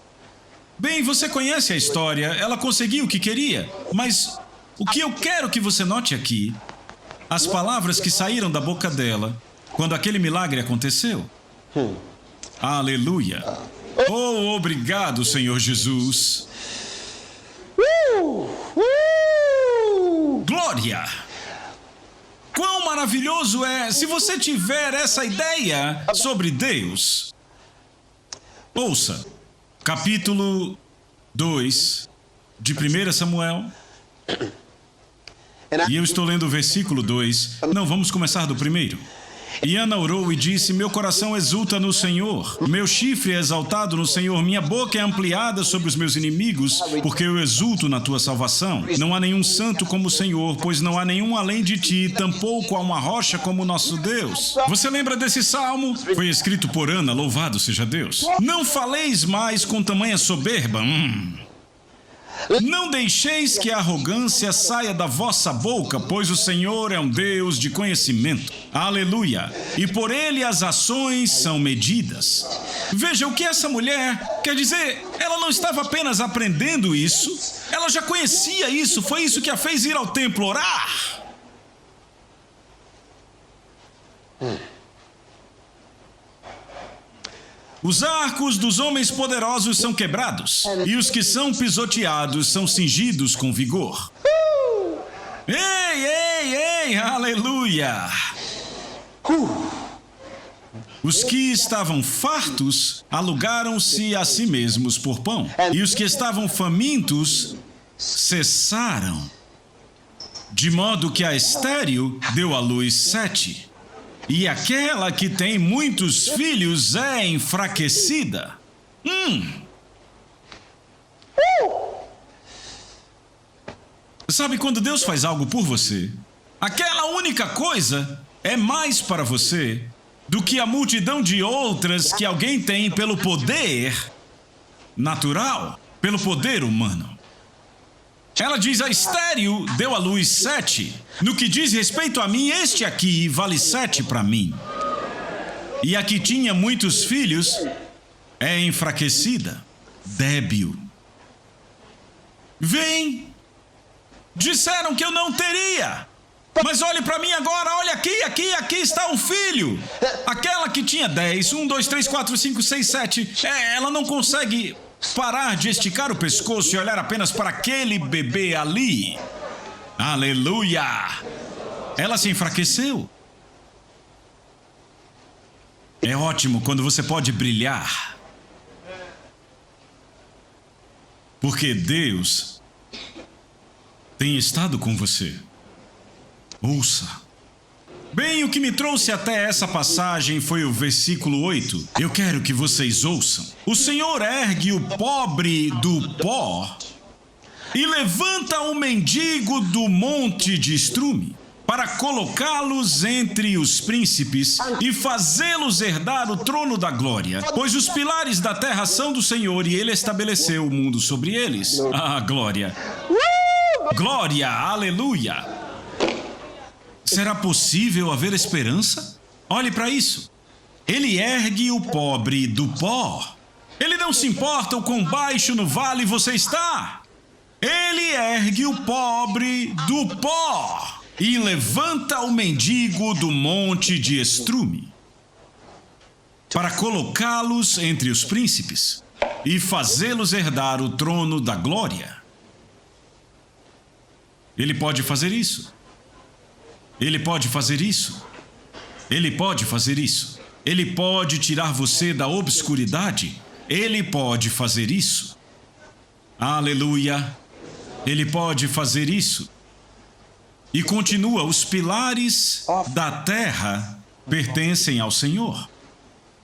Bem, você conhece a história, ela conseguiu o que queria, mas o que eu quero que você note aqui, as palavras que saíram da boca dela quando aquele milagre aconteceu. Aleluia! Oh, obrigado, Senhor Jesus! Glória! Quão maravilhoso é se você tiver essa ideia sobre Deus. Ouça, capítulo 2 de 1 Samuel. E eu estou lendo o versículo 2. Não, vamos começar do primeiro. E Ana orou e disse: meu coração exulta no Senhor, meu chifre é exaltado no Senhor, minha boca é ampliada sobre os meus inimigos, porque eu exulto na tua salvação. Não há nenhum santo como o Senhor, pois não há nenhum além de ti, tampouco há uma rocha como o nosso Deus. Você lembra desse salmo? Foi escrito por Ana, louvado seja Deus. Não faleis mais com tamanha soberba. Não deixeis que a arrogância saia da vossa boca, pois o Senhor é um Deus de conhecimento. Aleluia! E por ele as ações são medidas. Veja o que essa mulher quer dizer. Ela não estava apenas aprendendo isso, ela já conhecia isso. Foi isso que a fez ir ao templo orar. Os arcos dos homens poderosos são quebrados, e os que são pisoteados são cingidos com vigor. Ei, aleluia! Os que estavam fartos alugaram-se a si mesmos por pão, e os que estavam famintos cessaram. De modo que a estéril deu à luz 7. E aquela que tem muitos filhos é enfraquecida. Sabe quando Deus faz algo por você? Aquela única coisa é mais para você do que a multidão de outras que alguém tem pelo poder natural, pelo poder humano. Ela diz: a estéril deu à luz 7. No que diz respeito a mim, este aqui vale 7 para mim. E a que tinha muitos filhos é enfraquecida, débil. Vem! Disseram que eu não teria. Mas olhe para mim agora, olha aqui está um filho. Aquela que tinha 10, 1, 2, 3, 4, 5, 6, 7, ela não consegue parar de esticar o pescoço e olhar apenas para aquele bebê ali. Aleluia! Ela se enfraqueceu. É ótimo quando você pode brilhar. Porque Deus tem estado com você. Ouça. Bem, o que me trouxe até essa passagem foi o versículo 8. Eu quero que vocês ouçam. O Senhor ergue o pobre do pó e levanta o mendigo do monte de estrume, para colocá-los entre os príncipes e fazê-los herdar o trono da glória. Pois os pilares da terra são do Senhor e Ele estabeleceu o mundo sobre eles. Ah, glória! Glória! Aleluia! Será possível haver esperança? Olhe para isso. Ele ergue o pobre do pó. Ele não se importa o quão baixo no vale você está. Ele ergue o pobre do pó e levanta o mendigo do monte de estrume, para colocá-los entre os príncipes e fazê-los herdar o trono da glória. Ele pode fazer isso. Ele pode fazer isso. Ele pode fazer isso. Ele pode tirar você da obscuridade. Ele pode fazer isso. Aleluia. Ele pode fazer isso. E continua: os pilares da terra pertencem ao Senhor,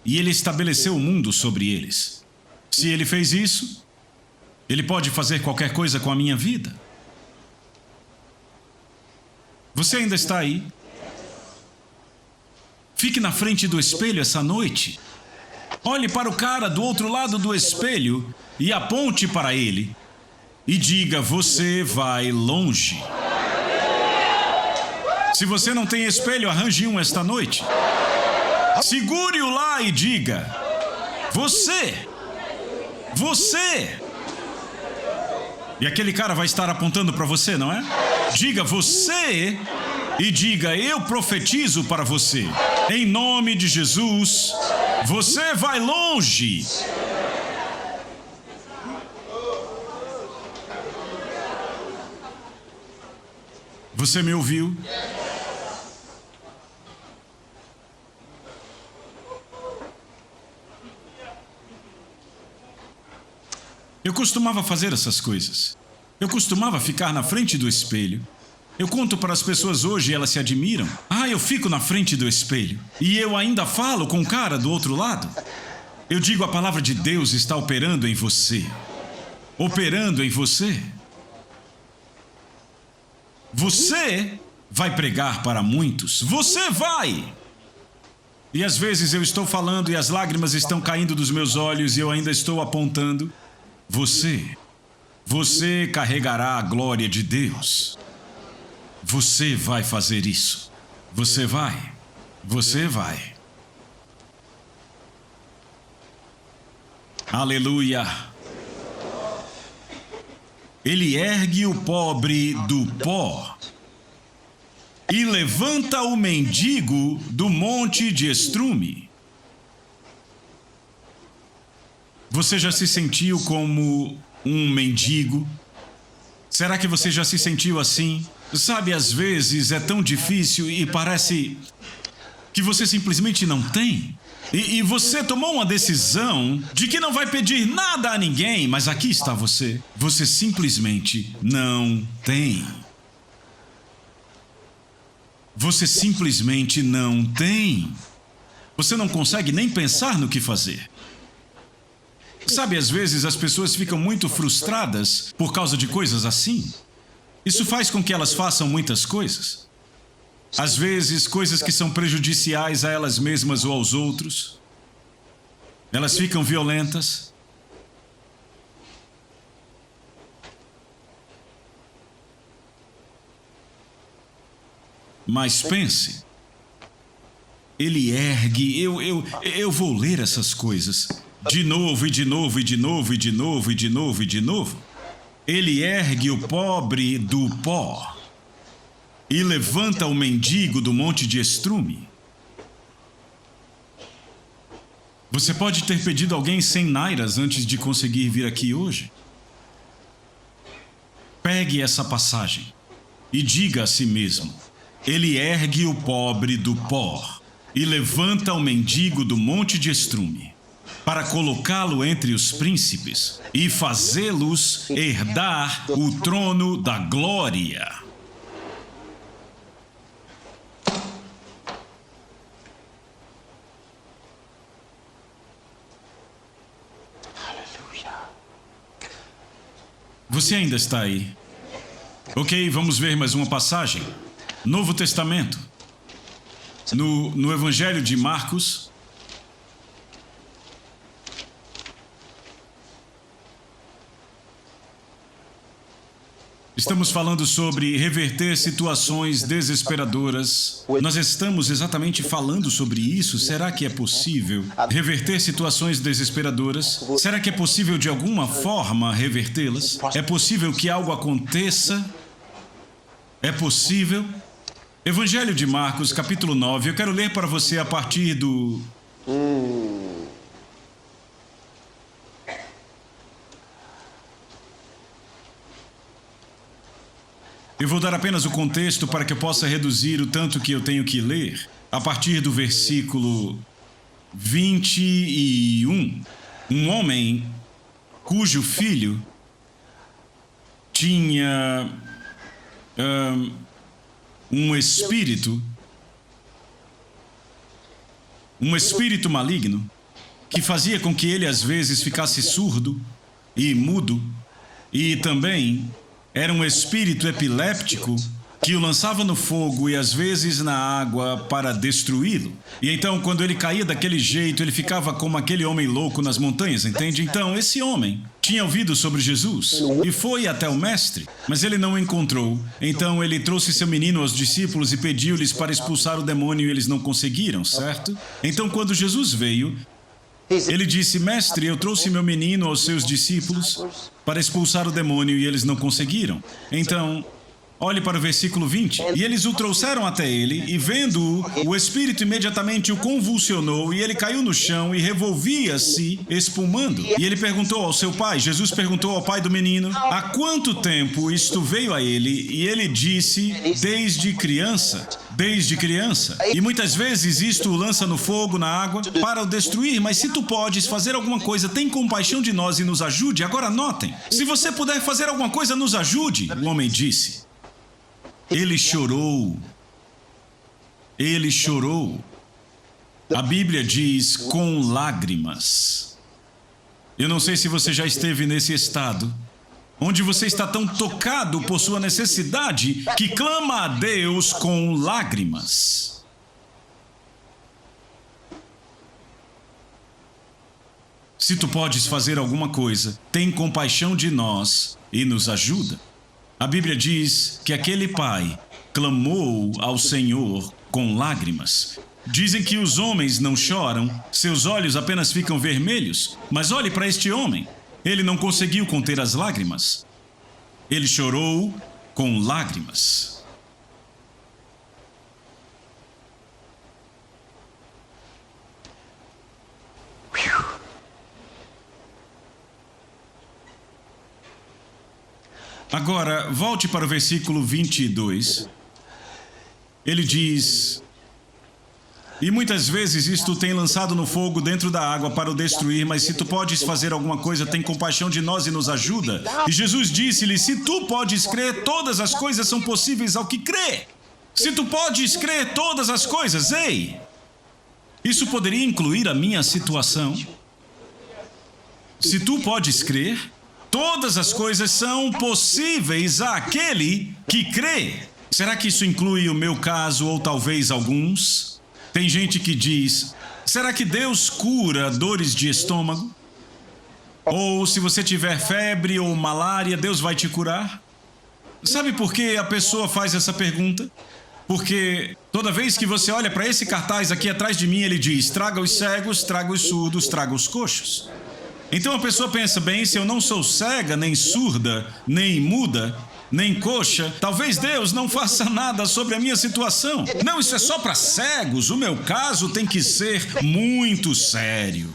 e Ele estabeleceu o mundo sobre eles. Se Ele fez isso, Ele pode fazer qualquer coisa com a minha vida. Você ainda está aí? Fique na frente do espelho essa noite. Olhe para o cara do outro lado do espelho e aponte para ele e diga: você vai longe. Se você não tem espelho, arranje um esta noite. Segure-o lá e diga: você. E aquele cara vai estar apontando para você, não é? Diga você e diga: eu profetizo para você. Em nome de Jesus, você vai longe. Você me ouviu? Eu costumava fazer essas coisas. Eu costumava ficar na frente do espelho. Eu conto para as pessoas hoje e elas se admiram. Eu fico na frente do espelho. E eu ainda falo com o cara do outro lado. Eu digo: a palavra de Deus está operando em você. Operando em você. Você vai pregar para muitos. Você vai! E às vezes eu estou falando e as lágrimas estão caindo dos meus olhos e eu ainda estou apontando. Você carregará a glória de Deus. Você vai fazer isso. Você vai. Aleluia. Ele ergue o pobre do pó e levanta o mendigo do monte de estrume. Você já se sentiu como um mendigo? Será que você já se sentiu assim? Sabe, às vezes é tão difícil e parece que você simplesmente não tem. E você tomou uma decisão de que não vai pedir nada a ninguém, mas aqui está você. Você simplesmente não tem. Você simplesmente não tem. Você não consegue nem pensar no que fazer. Sabe, às vezes as pessoas ficam muito frustradas por causa de coisas assim. Isso faz com que elas façam muitas coisas. Às vezes, coisas que são prejudiciais a elas mesmas ou aos outros. Elas ficam violentas. Mas pense, ele ergue, eu vou ler essas coisas. De novo, e de novo, e de novo, e de novo, e de novo, e de novo. Ele ergue o pobre do pó e levanta o mendigo do monte de estrume. Você pode ter pedido alguém 100 nairas antes de conseguir vir aqui hoje. Pegue essa passagem e diga a si mesmo: ele ergue o pobre do pó e levanta o mendigo do monte de estrume, para colocá-lo entre os príncipes e fazê-los herdar o trono da glória. Você ainda está aí? Ok, vamos ver mais uma passagem. Novo Testamento. No Evangelho de Marcos. Estamos falando sobre reverter situações desesperadoras. Nós estamos exatamente falando sobre isso. Será que é possível reverter situações desesperadoras? Será que é possível de alguma forma revertê-las? É possível que algo aconteça? É possível? Evangelho de Marcos, capítulo 9. Eu quero ler para você a partir do... Eu vou dar apenas o contexto para que eu possa reduzir o tanto que eu tenho que ler. A partir do versículo 21. Um homem cujo filho tinha um espírito maligno que fazia com que ele às vezes ficasse surdo e mudo, e também era um espírito epiléptico que o lançava no fogo e às vezes na água para destruí-lo. E então, quando ele caía daquele jeito, ele ficava como aquele homem louco nas montanhas, entende? Então, esse homem tinha ouvido sobre Jesus e foi até o mestre, mas ele não o encontrou. Então, ele trouxe seu menino aos discípulos e pediu-lhes para expulsar o demônio e eles não conseguiram, certo? Então, quando Jesus veio, ele disse: Mestre, eu trouxe meu menino aos seus discípulos para expulsar o demônio e eles não conseguiram. Então, olhe para o versículo 20. E eles o trouxeram até ele, e vendo-o, o espírito imediatamente o convulsionou, e ele caiu no chão e revolvia-se, espumando. E ele perguntou ao seu pai, Jesus perguntou ao pai do menino, há quanto tempo isto veio a ele? E ele disse, desde criança. Desde criança. E muitas vezes isto o lança no fogo, na água, para o destruir, mas se tu podes fazer alguma coisa, tem compaixão de nós e nos ajude. Agora notem, se você puder fazer alguma coisa, nos ajude, o homem disse. Ele chorou. Ele chorou. A Bíblia diz com lágrimas. Eu não sei se você já esteve nesse estado, onde você está tão tocado por sua necessidade que clama a Deus com lágrimas. Se tu podes fazer alguma coisa, tem compaixão de nós e nos ajuda. A Bíblia diz que aquele pai clamou ao Senhor com lágrimas. Dizem que os homens não choram, seus olhos apenas ficam vermelhos. Mas olhe para este homem. Ele não conseguiu conter as lágrimas. Ele chorou com lágrimas. Agora, volte para o versículo 22. Ele diz: e muitas vezes isto tem lançado no fogo dentro da água para o destruir, mas se tu podes fazer alguma coisa, tem compaixão de nós e nos ajuda. E Jesus disse-lhe, se tu podes crer, todas as coisas são possíveis ao que crê. Se tu podes crer todas as coisas, ei, isso poderia incluir a minha situação. Se tu podes crer, todas as coisas são possíveis àquele que crê. Será que isso inclui o meu caso ou talvez alguns? Tem gente que diz, será que Deus cura dores de estômago? Ou se você tiver febre ou malária, Deus vai te curar? Sabe por que a pessoa faz essa pergunta? Porque toda vez que você olha para esse cartaz aqui atrás de mim, ele diz, traga os cegos, traga os surdos, traga os coxos. Então a pessoa pensa, bem, se eu não sou cega, nem surda, nem muda, nem coxa, talvez Deus não faça nada sobre a minha situação. Não, isso é só para cegos, o meu caso tem que ser muito sério.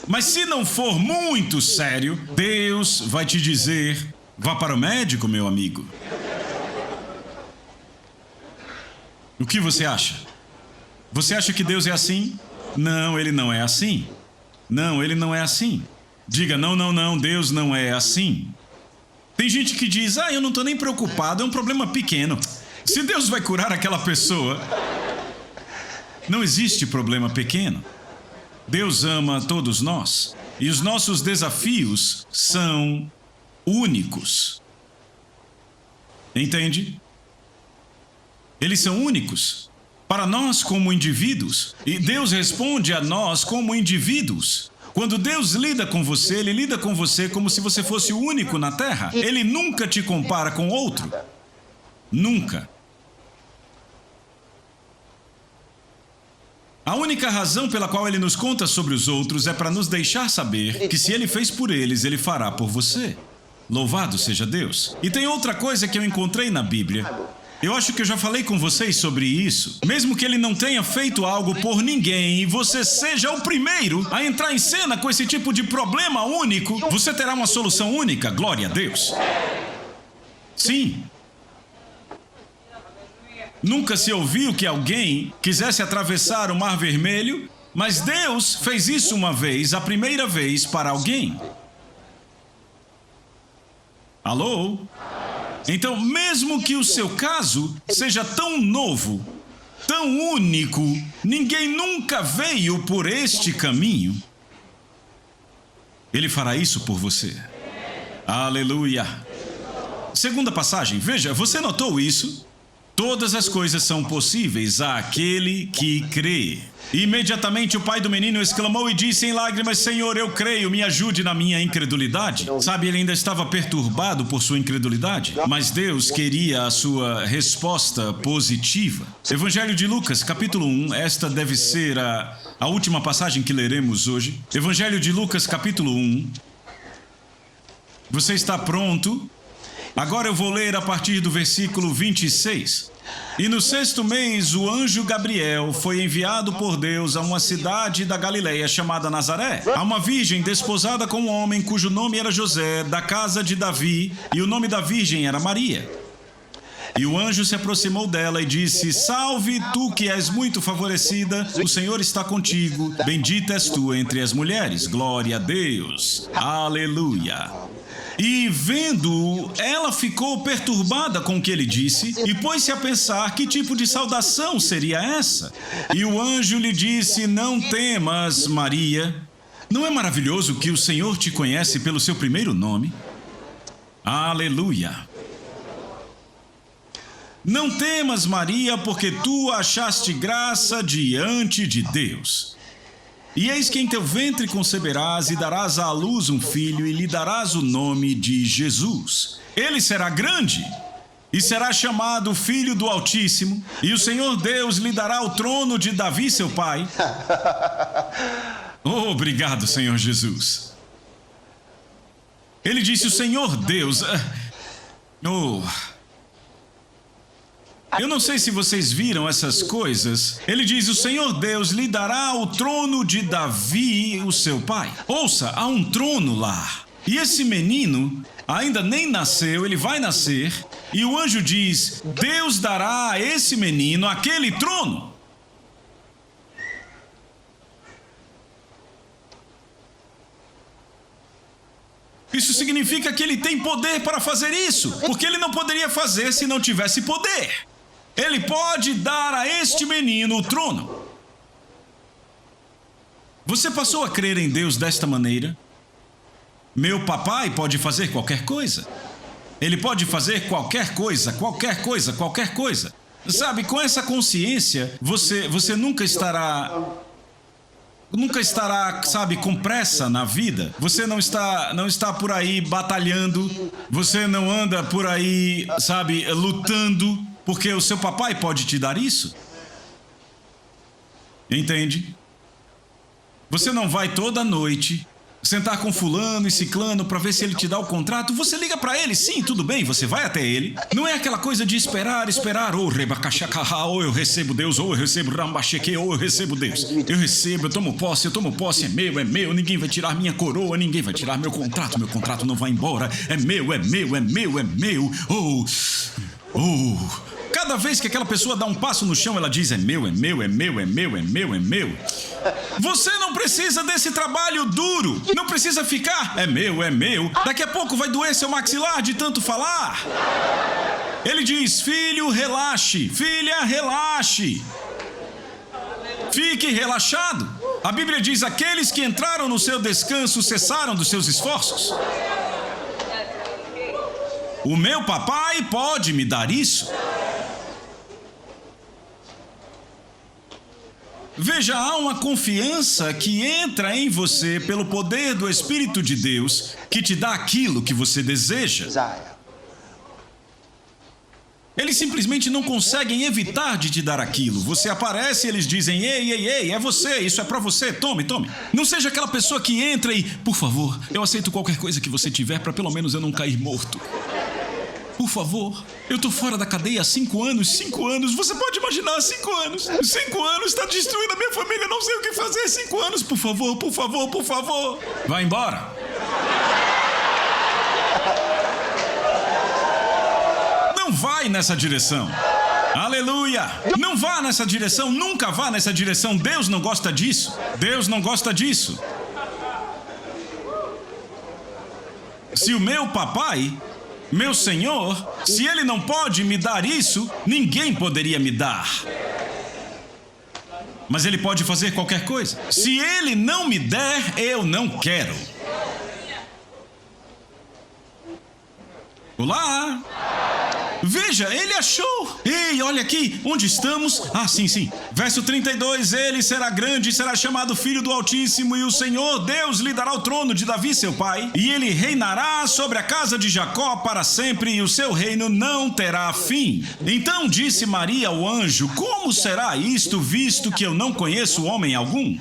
Mas se não for muito sério, Deus vai te dizer, vá para o médico, meu amigo. O que você acha? Você acha que Deus é assim? Não, Ele não é assim. Não, Ele não é assim. Diga, não, não, não, Deus não é assim. Tem gente que diz, eu não estou nem preocupado, é um problema pequeno. Se Deus vai curar aquela pessoa... Não existe problema pequeno. Deus ama todos nós. E os nossos desafios são únicos. Entende? Eles são únicos. Para nós como indivíduos. E Deus responde a nós como indivíduos. Quando Deus lida com você, Ele lida com você como se você fosse o único na Terra. Ele nunca te compara com outro. Nunca. A única razão pela qual Ele nos conta sobre os outros é para nos deixar saber que se Ele fez por eles, Ele fará por você. Louvado seja Deus. E tem outra coisa que eu encontrei na Bíblia. Eu acho que eu já falei com vocês sobre isso. Mesmo que Ele não tenha feito algo por ninguém e você seja o primeiro a entrar em cena com esse tipo de problema único, você terá uma solução única, glória a Deus. Sim. Nunca se ouviu que alguém quisesse atravessar o Mar Vermelho, mas Deus fez isso uma vez, a primeira vez para alguém. Alô? Então, mesmo que o seu caso seja tão novo, tão único, ninguém nunca veio por este caminho, Ele fará isso por você. Aleluia! Segunda passagem, veja, você notou isso? Todas as coisas são possíveis àquele que crê. Imediatamente o pai do menino exclamou e disse em lágrimas: Senhor, eu creio, me ajude na minha incredulidade. Sabe, ele ainda estava perturbado por sua incredulidade, mas Deus queria a sua resposta positiva. Evangelho de Lucas, capítulo 1, esta deve ser a última passagem que leremos hoje. Evangelho de Lucas, capítulo 1. Você está pronto? Agora eu vou ler a partir do versículo 26. E no 6º mês, o anjo Gabriel foi enviado por Deus a uma cidade da Galileia chamada Nazaré, a uma virgem desposada com um homem cujo nome era José, da casa de Davi, e o nome da virgem era Maria. E o anjo se aproximou dela e disse: Salve, tu que és muito favorecida, o Senhor está contigo, bendita és tu entre as mulheres. Glória a Deus. Aleluia. E vendo-o, ela ficou perturbada com o que ele disse e pôs-se a pensar que tipo de saudação seria essa. E o anjo lhe disse: Não temas, Maria. Não é maravilhoso que o Senhor te conhece pelo seu primeiro nome? Aleluia. Não temas, Maria, porque tu achaste graça diante de Deus. E eis que em teu ventre conceberás e darás à luz um filho e lhe darás o nome de Jesus. Ele será grande e será chamado Filho do Altíssimo, e o Senhor Deus lhe dará o trono de Davi, seu pai. Oh, obrigado, Senhor Jesus. Ele disse: o Senhor Deus... Eu não sei se vocês viram essas coisas. Ele diz: o Senhor Deus lhe dará o trono de Davi, o seu pai. Ouça, há um trono lá. E esse menino ainda nem nasceu, ele vai nascer. E o anjo diz: Deus dará a esse menino aquele trono. Isso significa que ele tem poder para fazer isso, porque ele não poderia fazer se não tivesse poder. Ele pode dar a este menino o trono. Você passou a crer em Deus desta maneira? Meu papai pode fazer qualquer coisa. Ele pode fazer qualquer coisa, qualquer coisa, qualquer coisa. Sabe, com essa consciência, você nunca estará, sabe, com pressa na vida. Você não está por aí batalhando. Você não anda por aí, sabe, lutando. Porque o seu papai pode te dar isso. Entende? Você não vai toda noite sentar com fulano e ciclano para ver se ele te dá o contrato. Você liga para ele, sim, tudo bem, você vai até ele. Não é aquela coisa de esperar, ou rebacachacarra, ou eu recebo Deus, ou eu recebo rambacheque, ou eu recebo Deus. Eu recebo, eu tomo posse, é meu, ninguém vai tirar minha coroa, ninguém vai tirar meu contrato não vai embora, é meu. Cada vez que aquela pessoa dá um passo no chão, ela diz: é meu. Você não precisa desse trabalho duro. Não precisa ficar: é meu. Daqui a pouco vai doer seu maxilar de tanto falar. Ele diz: filho, relaxe. Filha, relaxe. Fique relaxado. A Bíblia diz: aqueles que entraram no seu descanso cessaram dos seus esforços. O meu papai pode me dar isso. Veja, há uma confiança que entra em você pelo poder do Espírito de Deus, que te dá aquilo que você deseja. Eles simplesmente não conseguem evitar de te dar aquilo. Você aparece e eles dizem: ei, é você, isso é pra você, tome. Não seja aquela pessoa que entra e: por favor, eu aceito qualquer coisa que você tiver para pelo menos eu não cair morto. Por favor, eu tô fora da cadeia há 5 anos. 5 anos, você pode imaginar 5 anos. 5 anos, está destruindo a minha família, não sei o que fazer. 5 anos, por favor. Vai embora. Não vai nessa direção. Aleluia! Não vá nessa direção, nunca vá nessa direção. Deus não gosta disso. Se o meu papai, meu Senhor, se Ele não pode me dar isso, ninguém poderia me dar. Mas Ele pode fazer qualquer coisa. Se Ele não me der, eu não quero. Olá! Veja, ele achou. Ei, olha aqui, onde estamos? Ah, sim. Verso 32, ele será grande e será chamado Filho do Altíssimo, e o Senhor Deus lhe dará o trono de Davi, seu pai, e ele reinará sobre a casa de Jacó para sempre, e o seu reino não terá fim. Então disse Maria ao anjo: como será isto, visto que eu não conheço homem algum?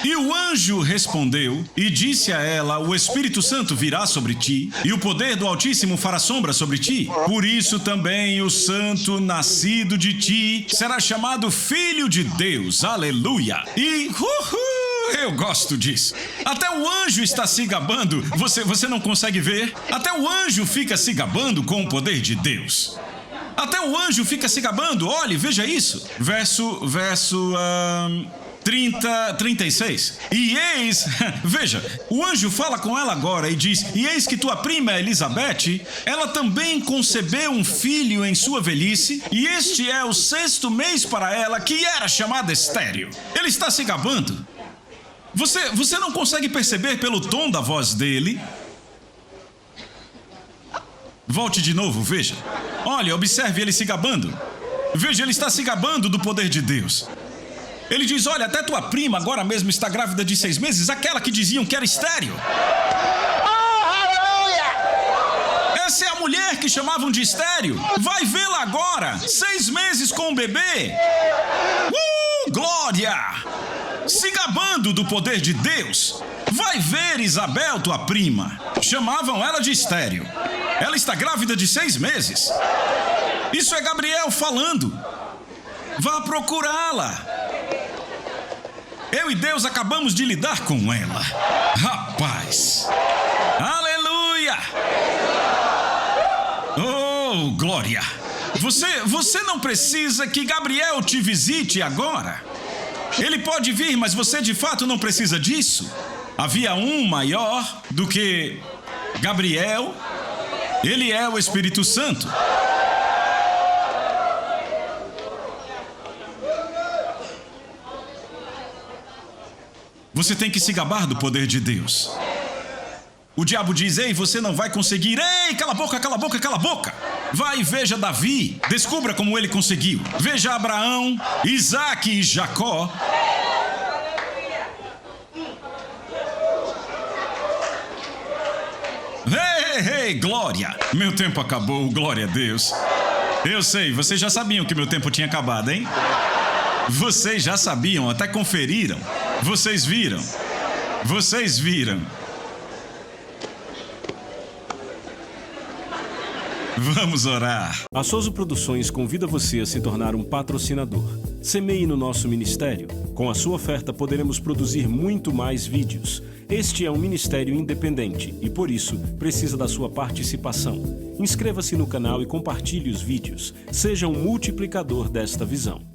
E o anjo respondeu e disse a ela: o Espírito Santo virá sobre ti, e o poder do Altíssimo fará sombra sobre ti. Por isso também o santo nascido de ti será chamado Filho de Deus. Aleluia! E eu gosto disso. Até o anjo está se gabando. Você não consegue ver? Até o anjo fica se gabando com o poder de Deus. Até o anjo fica se gabando. Olhe, veja isso. Verso 36. E eis, veja, o anjo fala com ela agora e diz: e eis que tua prima Elizabeth, ela também concebeu um filho em sua velhice, e este é o 6º mês para ela, que era chamada estéril. Ele está se gabando. Você não consegue perceber pelo tom da voz dele? Volte de novo, veja. Olha, observe ele se gabando. Veja, ele está se gabando do poder de Deus. Ele diz: olha, até tua prima agora mesmo está grávida de 6 meses, aquela que diziam que era estéril. Essa é a mulher que chamavam de estéril. Vai vê-la agora, 6 meses com o bebê. Glória! Se gabando do poder de Deus. Vai ver Isabel, tua prima. Chamavam ela de estéril. Ela está grávida de 6 meses. Isso é Gabriel falando. Vá procurá-la. Eu e Deus acabamos de lidar com ela. Rapaz! Aleluia! Oh, glória! Você não precisa que Gabriel te visite agora. Ele pode vir, mas você de fato não precisa disso. Havia um maior do que Gabriel. Ele é o Espírito Santo. Você tem que se gabar do poder de Deus. O diabo diz: ei, você não vai conseguir. Ei, cala a boca, cala a boca, cala a boca. Vai e veja Davi. Descubra como ele conseguiu. Veja Abraão, Isaac e Jacó. Ei, glória. Meu tempo acabou, glória a Deus. Eu sei, vocês já sabiam que meu tempo tinha acabado, hein? Vocês já sabiam, até conferiram. Vocês viram. Vocês viram. Vamos orar. A Soso Produções convida você a se tornar um patrocinador. Semeie no nosso ministério. Com a sua oferta poderemos produzir muito mais vídeos. Este é um ministério independente e, por isso, precisa da sua participação. Inscreva-se no canal e compartilhe os vídeos. Seja um multiplicador desta visão.